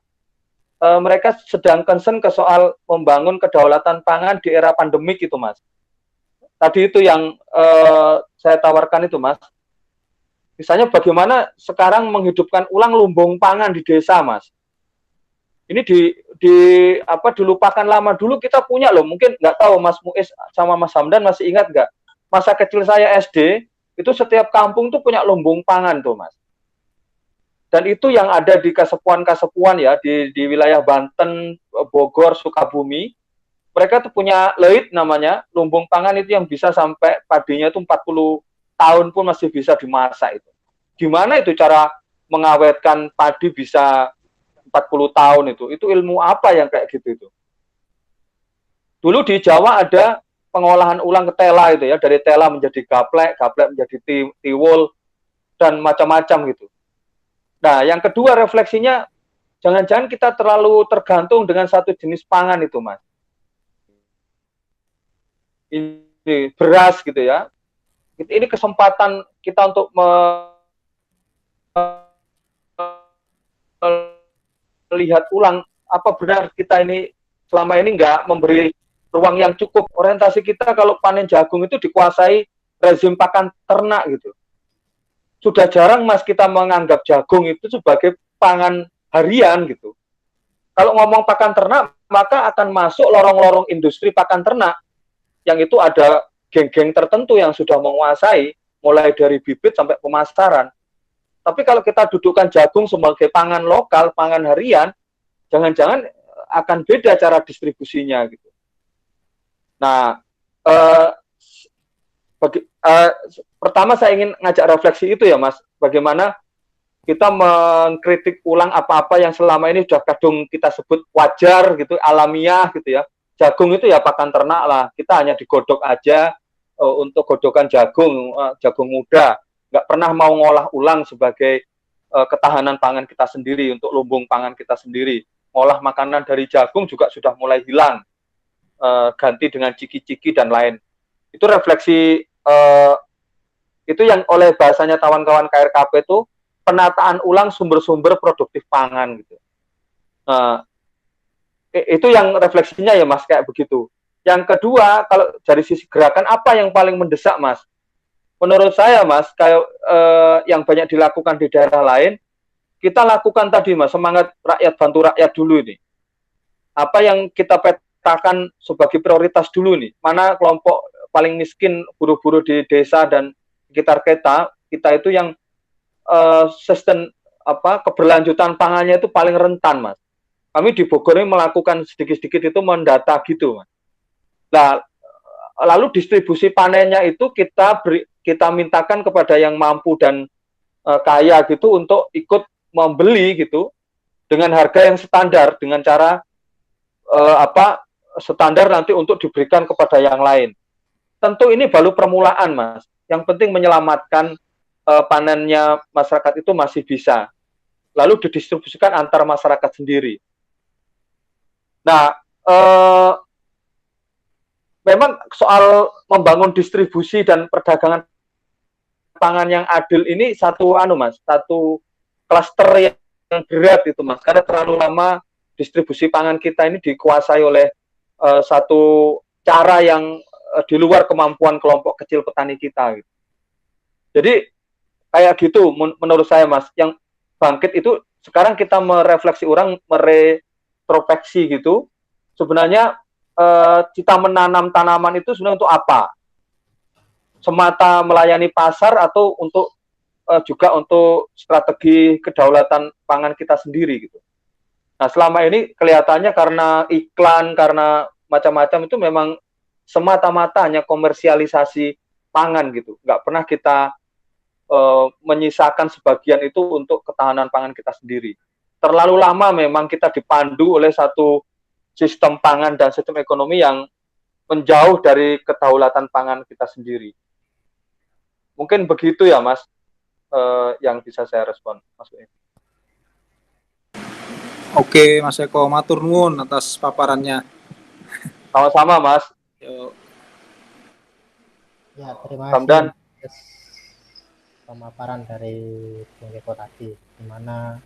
mereka sedang concern ke soal membangun kedaulatan pangan di era pandemik itu, Mas. Tadi itu yang saya tawarkan itu, Mas. Misalnya bagaimana sekarang menghidupkan ulang lumbung pangan di desa, Mas. Ini dilupakan lama dulu kita punya loh. Mungkin nggak tahu Mas Muiz sama Mas Hamdan masih ingat nggak? Masa kecil saya SD, itu setiap kampung tuh punya lumbung pangan tuh, Mas. Dan itu yang ada di kasepuan-kasepuan ya, di wilayah Banten, Bogor, Sukabumi. Mereka tuh punya leit namanya, lumbung pangan itu yang bisa sampai padinya itu 40 tahun pun masih bisa dimasak itu. Gimana itu cara mengawetkan padi bisa 40 tahun itu? Itu ilmu apa yang kayak gitu itu? Dulu di Jawa ada pengolahan ulang ketela itu ya, dari tela menjadi gaplek, gaplek menjadi tiwul, dan macam-macam gitu. Nah, yang kedua refleksinya, jangan-jangan kita terlalu tergantung dengan satu jenis pangan itu, Mas. Ini beras gitu ya. Ini kesempatan kita untuk melihat ulang apa benar kita ini selama ini nggak memberi ruang yang cukup. Orientasi kita kalau panen jagung itu dikuasai rezim pakan ternak gitu. Sudah jarang Mas kita menganggap jagung itu sebagai pangan harian gitu. Kalau ngomong pakan ternak, maka akan masuk lorong-lorong industri pakan ternak yang itu ada geng-geng tertentu yang sudah menguasai mulai dari bibit sampai pemasaran. Tapi kalau kita dudukkan jagung sebagai pangan lokal, pangan harian, jangan-jangan akan beda cara distribusinya gitu. Nah, pertama saya ingin ngajak refleksi itu ya Mas, bagaimana kita mengkritik ulang apa-apa yang selama ini sudah kadung kita sebut wajar gitu, alamiah gitu ya. Jagung itu ya pakan ternak lah, kita hanya digodok aja untuk godokan jagung, jagung muda, nggak pernah mau ngolah ulang sebagai ketahanan pangan kita sendiri, untuk lumbung pangan kita sendiri. Ngolah makanan dari jagung juga sudah mulai hilang, ganti dengan ciki-ciki dan lain. Itu refleksi itu yang oleh bahasanya kawan-kawan KRKP itu penataan ulang sumber-sumber produktif pangan gitu. Nah, itu yang refleksinya ya Mas kayak begitu. Yang kedua, kalau dari sisi gerakan apa yang paling mendesak Mas? Menurut saya Mas, kayak yang banyak dilakukan di daerah lain, kita lakukan tadi Mas, semangat rakyat bantu rakyat dulu ini. Apa yang kita petakan sebagai prioritas dulu nih? Mana kelompok paling miskin, buruh-buruh di desa dan sekitar kita itu yang sistem keberlanjutan pangannya itu paling rentan Mas. Kami di Bogor ini melakukan sedikit-sedikit itu mendata gitu Mas. Nah, lalu distribusi panennya itu kita mintakan kepada yang mampu dan kaya gitu untuk ikut membeli gitu dengan harga yang standar, dengan cara standar nanti untuk diberikan kepada yang lain. Tentu ini baru permulaan Mas. Yang penting menyelamatkan panennya masyarakat itu masih bisa. Lalu didistribusikan antar masyarakat sendiri. Nah, memang soal membangun distribusi dan perdagangan pangan yang adil ini satu klaster yang berat itu Mas, karena terlalu lama distribusi pangan kita ini dikuasai oleh satu cara yang di luar kemampuan kelompok kecil petani kita gitu. Jadi kayak gitu menurut saya Mas, yang bangkit itu sekarang kita merefleksi meretrospeksi gitu. Sebenarnya kita menanam tanaman itu sebenarnya untuk apa? Semata melayani pasar atau untuk juga untuk strategi kedaulatan pangan kita sendiri gitu. Nah, selama ini kelihatannya karena iklan, karena macam-macam itu memang semata-mata hanya komersialisasi pangan gitu. Nggak pernah kita menyisakan sebagian itu untuk ketahanan pangan kita sendiri. Terlalu lama memang kita dipandu oleh satu sistem pangan dan sistem ekonomi yang menjauh dari kedaulatan pangan kita sendiri. Mungkin begitu ya Mas, yang bisa saya respon Mas. Oke Mas Eko, matur nuwun atas paparannya. Sama-sama Mas. Yo. Ya, terima Kamdan. kasih pemaparan dari Bung Eko tadi, di mana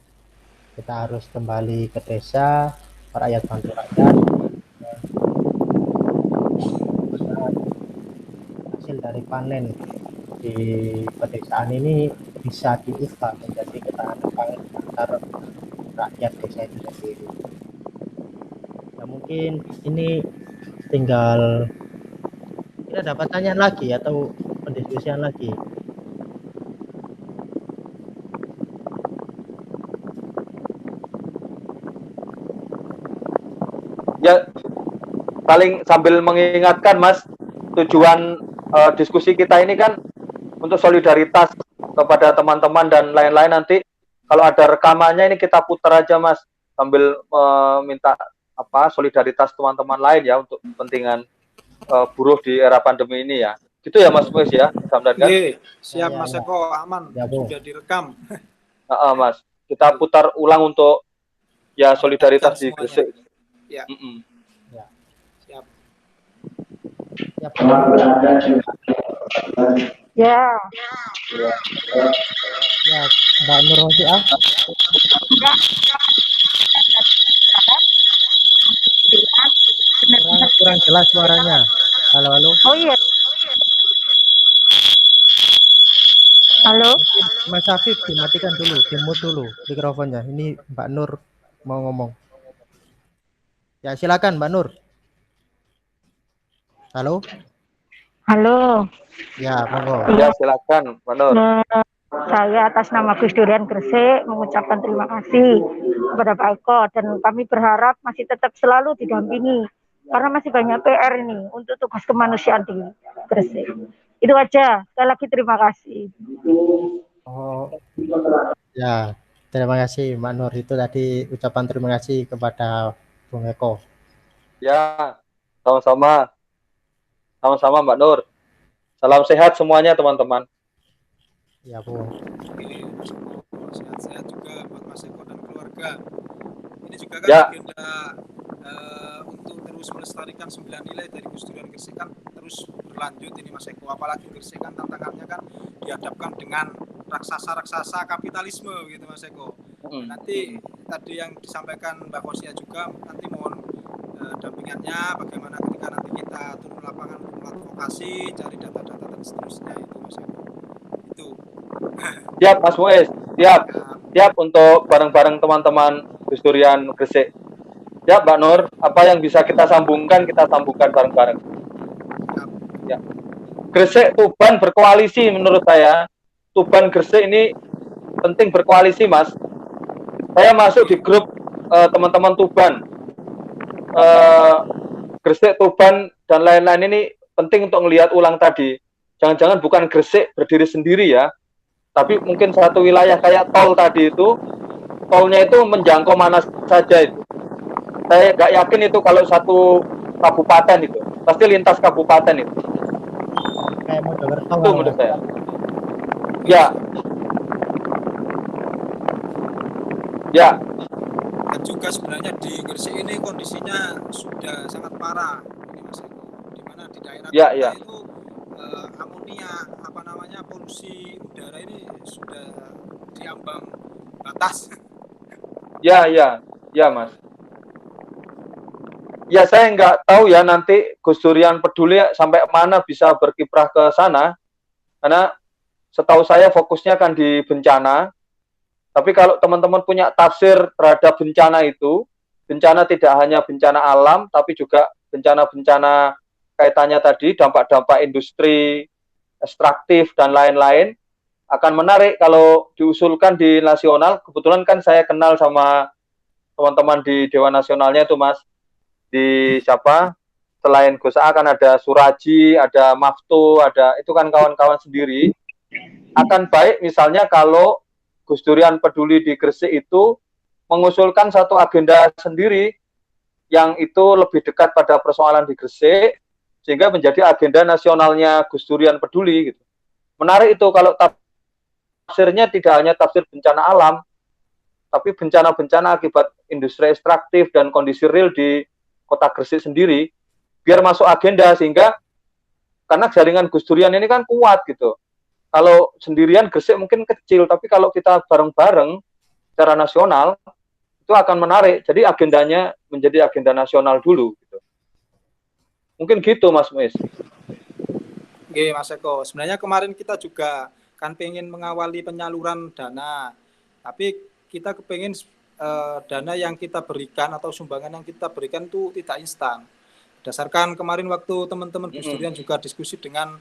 kita harus kembali ke desa, rakyat bantu rakyat. Hasil dari panen di pedesaan ini bisa diubah menjadi ketahanan pangan antar rakyat desa itu sendiri. Nah, mungkin ini tinggal kita dapat tanya lagi atau pendiskusian lagi. Ya, paling sambil mengingatkan Mas, tujuan diskusi kita ini kan untuk solidaritas kepada teman-teman dan lain-lain. Nanti kalau ada rekamannya ini kita putar aja Mas, sambil minta solidaritas teman-teman lain ya untuk kepentingan buruh di era pandemi ini ya. Gitu ya Mas Wes ya, Samdan kan? Siap Mas Eko, aman. Ya, sudah direkam. Mas, kita putar ulang untuk ya solidaritas di Gresik. Ya. Ya. Siap. Ya, Ya. ya Mbak Nur Rofiah. Kurang jelas suaranya. Halo, halo. Oh iya. Halo. Mas Afif dimatikan dulu, dimute dulu mikrofonnya. Ini Mbak Nur mau ngomong. Ya, silakan Mbak Nur. Halo. Halo. Ya, monggo. Ya, silakan Mbak Nur. Saya atas nama Gus Durian Gresik mengucapkan terima kasih kepada Pak Eko, dan kami berharap masih tetap selalu didampingi karena masih banyak PR ini untuk tugas kemanusiaan di Gresik. Itu aja. Sekali lagi terima kasih. Oh, ya, terima kasih Mbak Nur. Itu tadi ucapan terima kasih kepada Bung Eko. Ya, sama-sama. Sama-sama Mbak Nur. Salam sehat semuanya teman-teman. Ya, Bu. Oke, Mas Eko, sehat-sehat juga buat Mas Eko dan keluarga. Ini juga kan Ya. agenda untuk terus melestarikan 9 nilai dari Gus Durian Gresik kan terus berlanjut ini Mas Eko. Apalagi Gresik kan tantangannya kan dihadapkan dengan raksasa-raksasa kapitalisme gitu Mas Eko. Nanti tadi yang disampaikan Mbak Kosia juga, nanti mohon dampingannya bagaimana ketika nanti kita turun lapangan untuk advokasi, cari data-data dan seterusnya itu Mas Eko. Itu. Siap Mas Muiz, siap. Siap untuk bareng-bareng teman-teman Gus Durian Gresik. Siap Mbak Nur, apa yang bisa kita sambungkan bareng-bareng. Ya. Gresik Tuban berkoalisi menurut saya. Tuban Gresik ini penting berkoalisi Mas. Saya masuk di grup teman-teman Tuban. Gresik, Tuban, dan lain-lain ini penting untuk melihat ulang tadi. Jangan-jangan bukan Gresik berdiri sendiri ya, tapi mungkin satu wilayah kayak tol tadi itu, tolnya itu menjangkau mana saja itu. Saya nggak yakin itu kalau satu kabupaten itu, pasti lintas kabupaten itu. Kayak model Itu menurut saya. Ya. Ya. Dan juga sebenarnya di Gresik ini kondisinya sudah sangat parah, ini Mas Eko. Di mana di daerah Ya, kita ya. itu amonia, polusi udara ini sudah di ambang batas. Ya, Mas. Ya, saya nggak tahu ya nanti Gus Durian Peduli sampai mana bisa berkiprah ke sana, karena setahu saya fokusnya kan di bencana. Tapi kalau teman-teman punya tafsir terhadap bencana itu, bencana tidak hanya bencana alam, tapi juga bencana-bencana kaitannya tadi, dampak-dampak industri, ekstraktif, dan lain-lain, akan menarik kalau diusulkan di nasional. Kebetulan kan saya kenal sama teman-teman di Dewan Nasionalnya itu Mas, di siapa, selain Gus A kan ada Suraji, ada Maftu, ada itu kan kawan-kawan sendiri. Akan baik misalnya kalau Gus Durian Peduli di Gresik itu mengusulkan satu agenda sendiri yang itu lebih dekat pada persoalan di Gresik, sehingga menjadi agenda nasionalnya Gus Durian Peduli gitu. Menarik itu kalau tafsirnya tidak hanya tafsir bencana alam, tapi bencana-bencana akibat industri ekstraktif dan kondisi real di kota Gresik sendiri, biar masuk agenda, sehingga karena jaringan Gus Durian ini kan kuat gitu. Kalau sendirian Gresik mungkin kecil, tapi kalau kita bareng-bareng secara nasional, itu akan menarik. Jadi agendanya menjadi agenda nasional dulu. Gitu. Mungkin gitu Mas Muiz. Oke Mas Eko, sebenarnya kemarin kita juga kan pengen mengawali penyaluran dana, tapi kita kepengen dana yang kita berikan atau sumbangan yang kita berikan itu tidak instan. Berdasarkan kemarin waktu teman-teman Gus Durian juga diskusi dengan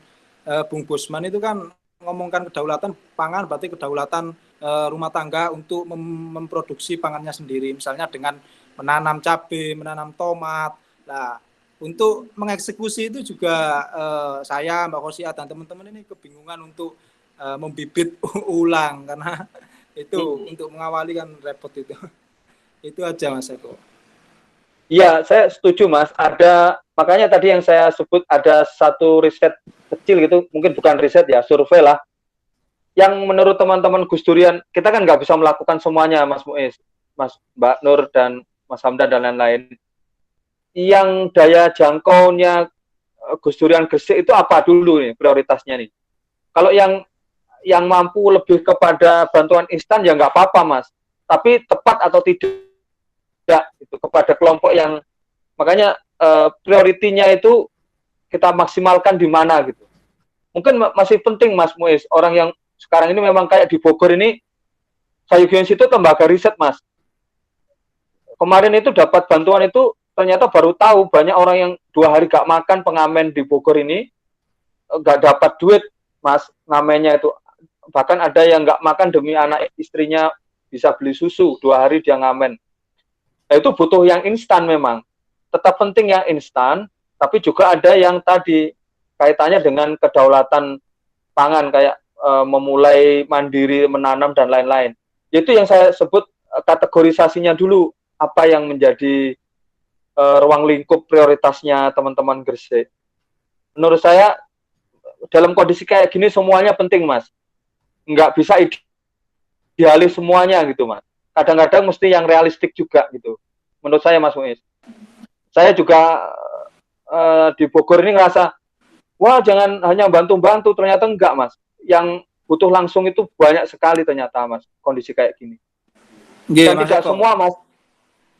Bung Bosman itu kan ngomongkan kedaulatan pangan, berarti kedaulatan rumah tangga untuk memproduksi pangannya sendiri, misalnya dengan menanam cabai, menanam tomat. Nah, untuk mengeksekusi itu juga saya, Mbak Kosia, dan teman-teman ini kebingungan untuk membibit ulang, karena itu untuk mengawali kan repot itu. Itu aja Mas Eko. Iya, saya setuju Mas. Makanya tadi yang saya sebut ada satu riset kecil gitu, mungkin bukan riset ya, survei lah, yang menurut teman-teman Gus Durian, kita kan nggak bisa melakukan semuanya Mas Muiz, Mas Mbak Nur dan Mas Hamdan dan lain-lain. Yang daya jangkaunya Gus Durian Gresik itu apa dulu nih prioritasnya nih? Kalau yang mampu lebih kepada bantuan instan ya nggak apa-apa Mas, tapi tepat atau tidak itu kepada kelompok yang, makanya prioritinya itu kita maksimalkan di mana gitu. Mungkin masih penting Mas Muiz, orang yang sekarang ini memang kayak di Bogor ini, Sayugian situ lembaga riset Mas. Kemarin itu dapat bantuan itu, ternyata baru tahu banyak orang yang 2 hari gak makan pengamen di Bogor ini, gak dapat duit Mas, ngamennya itu. Bahkan ada yang gak makan demi anak istrinya bisa beli susu, 2 hari dia ngamen. Nah, itu butuh yang instan memang. Tetap penting yang instan, tapi juga ada yang tadi kaitannya dengan kedaulatan pangan, kayak memulai mandiri menanam dan lain-lain. Itu yang saya sebut kategorisasinya dulu, apa yang menjadi ruang lingkup prioritasnya teman-teman Gresik. Menurut saya dalam kondisi kayak gini semuanya penting Mas. Nggak bisa idealis semuanya gitu Mas. Kadang-kadang mesti yang realistik juga gitu. Menurut saya Mas Muiz. Saya juga di Bogor ini ngerasa, wah jangan hanya bantu-bantu, ternyata enggak Mas. Yang butuh langsung itu banyak sekali ternyata Mas, kondisi kayak gini. Nggih, Dan Mas tidak Eko. semua, Mas.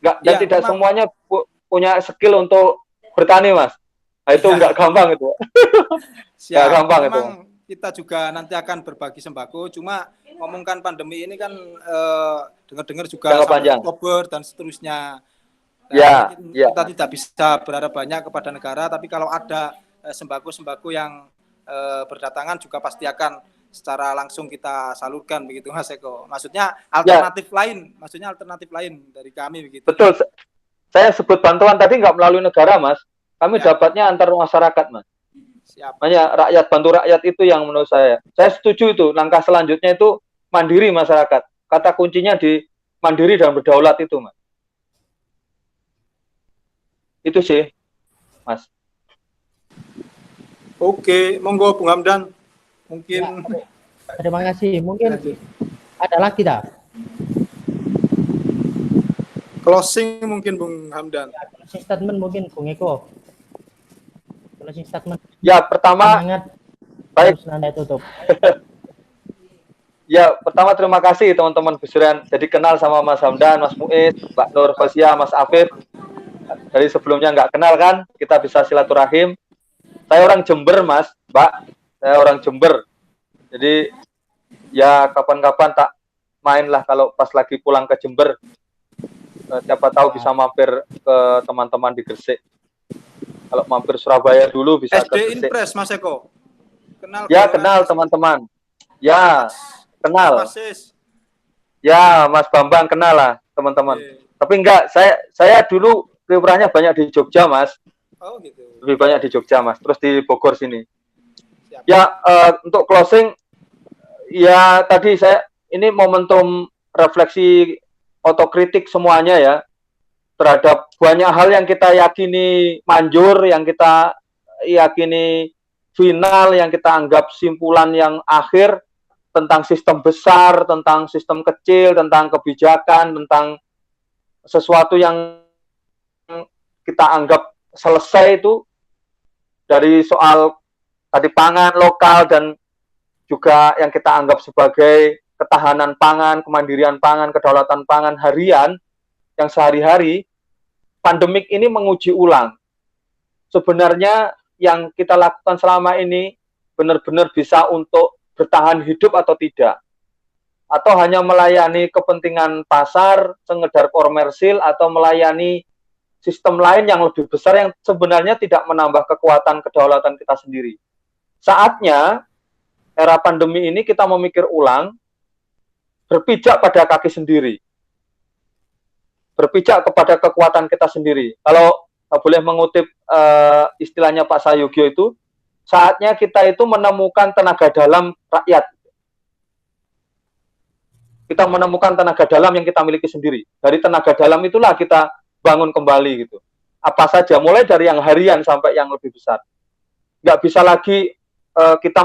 Dan Ya, tidak memang. semuanya punya skill untuk bertani, Mas. Nah, itu Ya. nggak gampang itu. Nggak Siap. gampang itu. Memang kita juga nanti akan berbagi sembako. Cuma ngomongkan pandemi ini kan dengar-dengar juga Jangka sampai panjang. Oktober dan seterusnya. Nah, Ya, ini ya. kita tidak bisa berharap banyak kepada negara, tapi kalau ada sembako-sembako yang berdatangan juga pasti akan secara langsung kita salurkan begitu, Mas Eko. Maksudnya alternatif lain dari kami begitu. Betul. Saya sebut bantuan tadi nggak melalui negara, Mas. Kami Ya. dapatnya antar masyarakat, Mas. Siap. Makanya rakyat bantu rakyat itu yang menurut saya. Saya setuju itu. Langkah selanjutnya itu mandiri masyarakat. Kata kuncinya di mandiri dan berdaulat itu, Mas. Itu sih, Mas. Oke, monggo Bung Hamdan. Mungkin Ya, terima kasih. Mungkin ada lagi dah. closing mungkin Bung Hamdan. Ya, closing statement mungkin Bung Eko. Closing statement. Ya, pertama Semangat. baik. Terus Anda tutup. Ya, pertama terima kasih teman-teman Gusdurian. Jadi kenal sama Mas Hamdan, Mas Muiz, Mbak Nur Khosia, Mas Afif. Dari sebelumnya nggak kenal kan, kita bisa silaturahim. Saya orang Jember, Mas, Mbak. Saya orang Jember. Jadi ya kapan-kapan tak main lah kalau pas lagi pulang ke Jember. Siapa tahu bisa mampir ke teman-teman di Gresik. Kalau mampir Surabaya dulu bisa ke SD Gresik. Impres Mas Eko. Kenal Ya, kenal teman-teman. Ya, kenal. Mas Sis. Ya, Mas Bambang kenal lah teman-teman. Oke. Tapi enggak, saya dulu kiprahnya banyak di Jogja, Mas. Oh gitu. Lebih banyak di Jogja, Mas. Terus di Bogor sini. Siap. Ya, untuk closing, ya tadi saya ini momentum refleksi otokritik semuanya ya terhadap banyak hal yang kita yakini manjur, yang kita yakini final, yang kita anggap simpulan yang akhir tentang sistem besar, tentang sistem kecil, tentang kebijakan, tentang sesuatu yang kita anggap selesai itu dari soal tadi pangan lokal dan juga yang kita anggap sebagai ketahanan pangan, kemandirian pangan, kedaulatan pangan harian yang sehari-hari, pandemik ini menguji ulang. Sebenarnya yang kita lakukan selama ini benar-benar bisa untuk bertahan hidup atau tidak? Atau hanya melayani kepentingan pasar, sengedar komersil, atau melayani sistem lain yang lebih besar yang sebenarnya tidak menambah kekuatan kedaulatan kita sendiri. Saatnya, era pandemi ini kita memikir ulang, berpijak pada kaki sendiri. Berpijak kepada kekuatan kita sendiri. Kalau boleh mengutip istilahnya Pak Sayugyo itu, saatnya kita itu menemukan tenaga dalam rakyat. Kita menemukan tenaga dalam yang kita miliki sendiri. Dari tenaga dalam itulah kita bangun kembali gitu. Apa saja, mulai dari yang harian sampai yang lebih besar. Nggak bisa lagi kita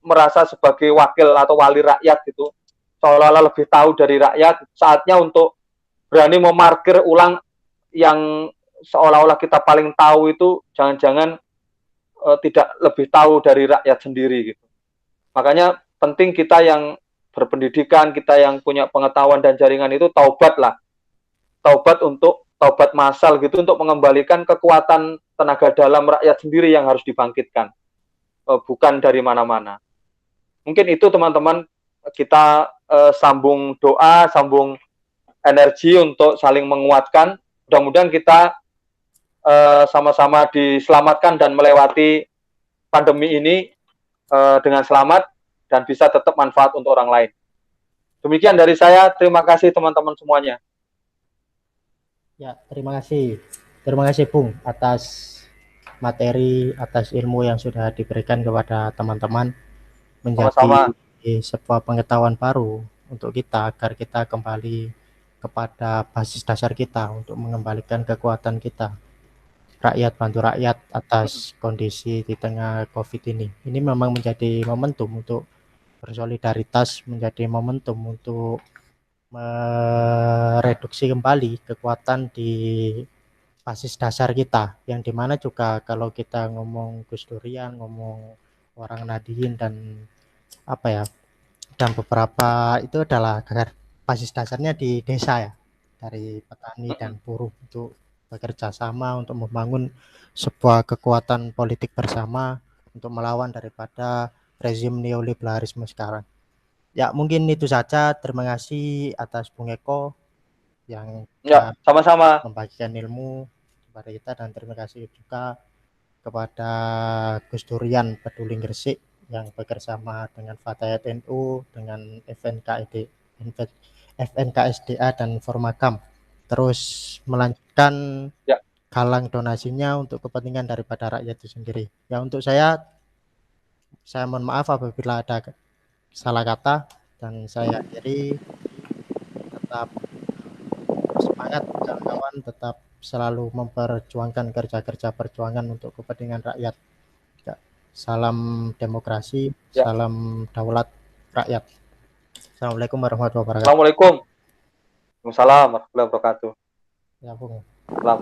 merasa sebagai wakil atau wali rakyat gitu. Seolah-olah lebih tahu dari rakyat. Saatnya untuk berani memarkir ulang yang seolah-olah kita paling tahu itu, jangan-jangan tidak lebih tahu dari rakyat sendiri gitu. Makanya penting kita yang berpendidikan, kita yang punya pengetahuan dan jaringan itu taubat lah. Taubat massal gitu untuk mengembalikan kekuatan tenaga dalam rakyat sendiri yang harus dibangkitkan. Bukan dari mana-mana. Mungkin itu teman-teman, kita sambung doa, sambung energi untuk saling menguatkan. Mudah-mudahan kita sama-sama diselamatkan dan melewati pandemi ini dengan selamat dan bisa tetap manfaat untuk orang lain. Demikian dari saya, terima kasih teman-teman semuanya. Ya, terima kasih. Terima kasih Bung atas materi, atas ilmu yang sudah diberikan kepada teman-teman, menjadi Sama-sama. sebuah pengetahuan baru untuk kita agar kita kembali kepada basis dasar kita untuk mengembalikan kekuatan kita. Rakyat bantu rakyat atas kondisi di tengah COVID ini. Ini memang menjadi momentum untuk bersolidaritas, menjadi momentum untuk mereduksi kembali kekuatan di basis dasar kita, yang dimana juga kalau kita ngomong Gus Durian, ngomong orang Nadiyin dan apa ya, dan beberapa itu adalah basis dasarnya di desa ya, dari petani dan buruh untuk bekerja sama untuk membangun sebuah kekuatan politik bersama untuk melawan daripada rezim neoliberalisme sekarang. Ya, mungkin itu saja. Terima kasih atas Bung Eko yang Ya, sama-sama. membagikan ilmu kepada kita, dan terima kasih juga kepada Gus Durian Peduli Gresik yang bekerjasama dengan Fatayat NU, dengan FNKSDA dan Formagam, terus melanjutkan Ya. galang donasinya untuk kepentingan daripada rakyat itu sendiri. Ya, untuk saya mohon maaf apabila ada salah kata, dan saya akhiri. Tetap semangat kawan-kawan, tetap selalu memperjuangkan kerja-kerja perjuangan untuk kepentingan rakyat. Ya, salam demokrasi, Ya. salam daulat rakyat. Assalamualaikum warahmatullahi wabarakatuh. Assalamualaikum. Waalaikumsalam warahmatullahi wabarakatuh. Ya, Bung. Salam.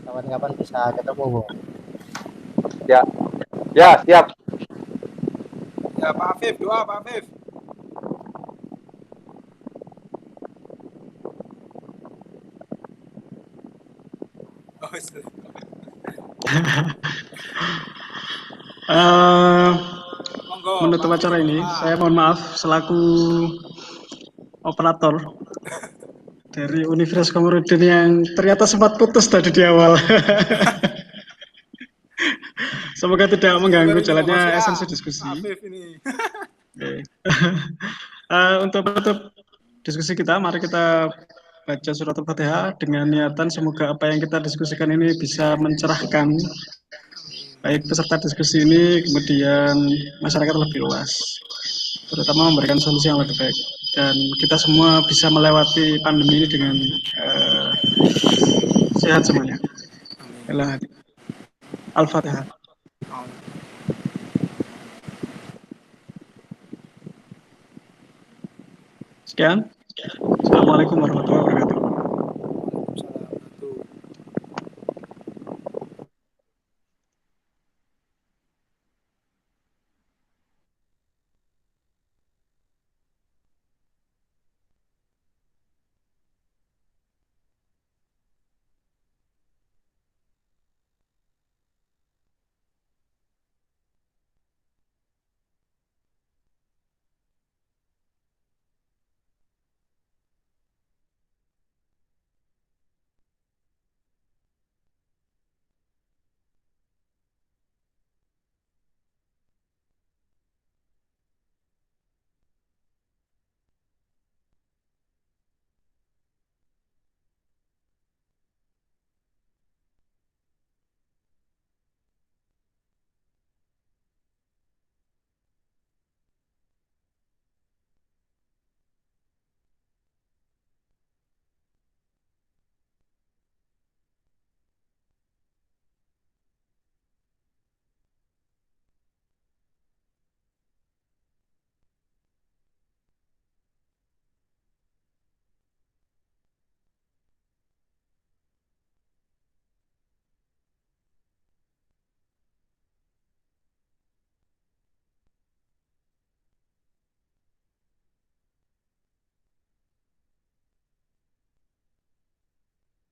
Kapan-kapan bisa ketemu, Bung. Ya, siap. Ya, Pak Afif, doa Pak Afif. Oh, monggo, Menutup Pak acara Afif, ini, doa. saya mohon maaf selaku operator dari Universitas Komarudin yang ternyata sempat putus tadi di awal. Semoga tidak mengganggu jalannya esensi diskusi. Pak Afif ini. Oke. Untuk menutup diskusi kita, mari kita baca surat Al-Fatihah dengan niatan semoga apa yang kita diskusikan ini bisa mencerahkan baik peserta diskusi ini, kemudian masyarakat lebih luas, terutama memberikan solusi yang lebih baik, dan kita semua bisa melewati pandemi ini dengan sehat semuanya. Al-Fatihah. Sekian. Assalamualaikum warahmatullahi wabarakatuh.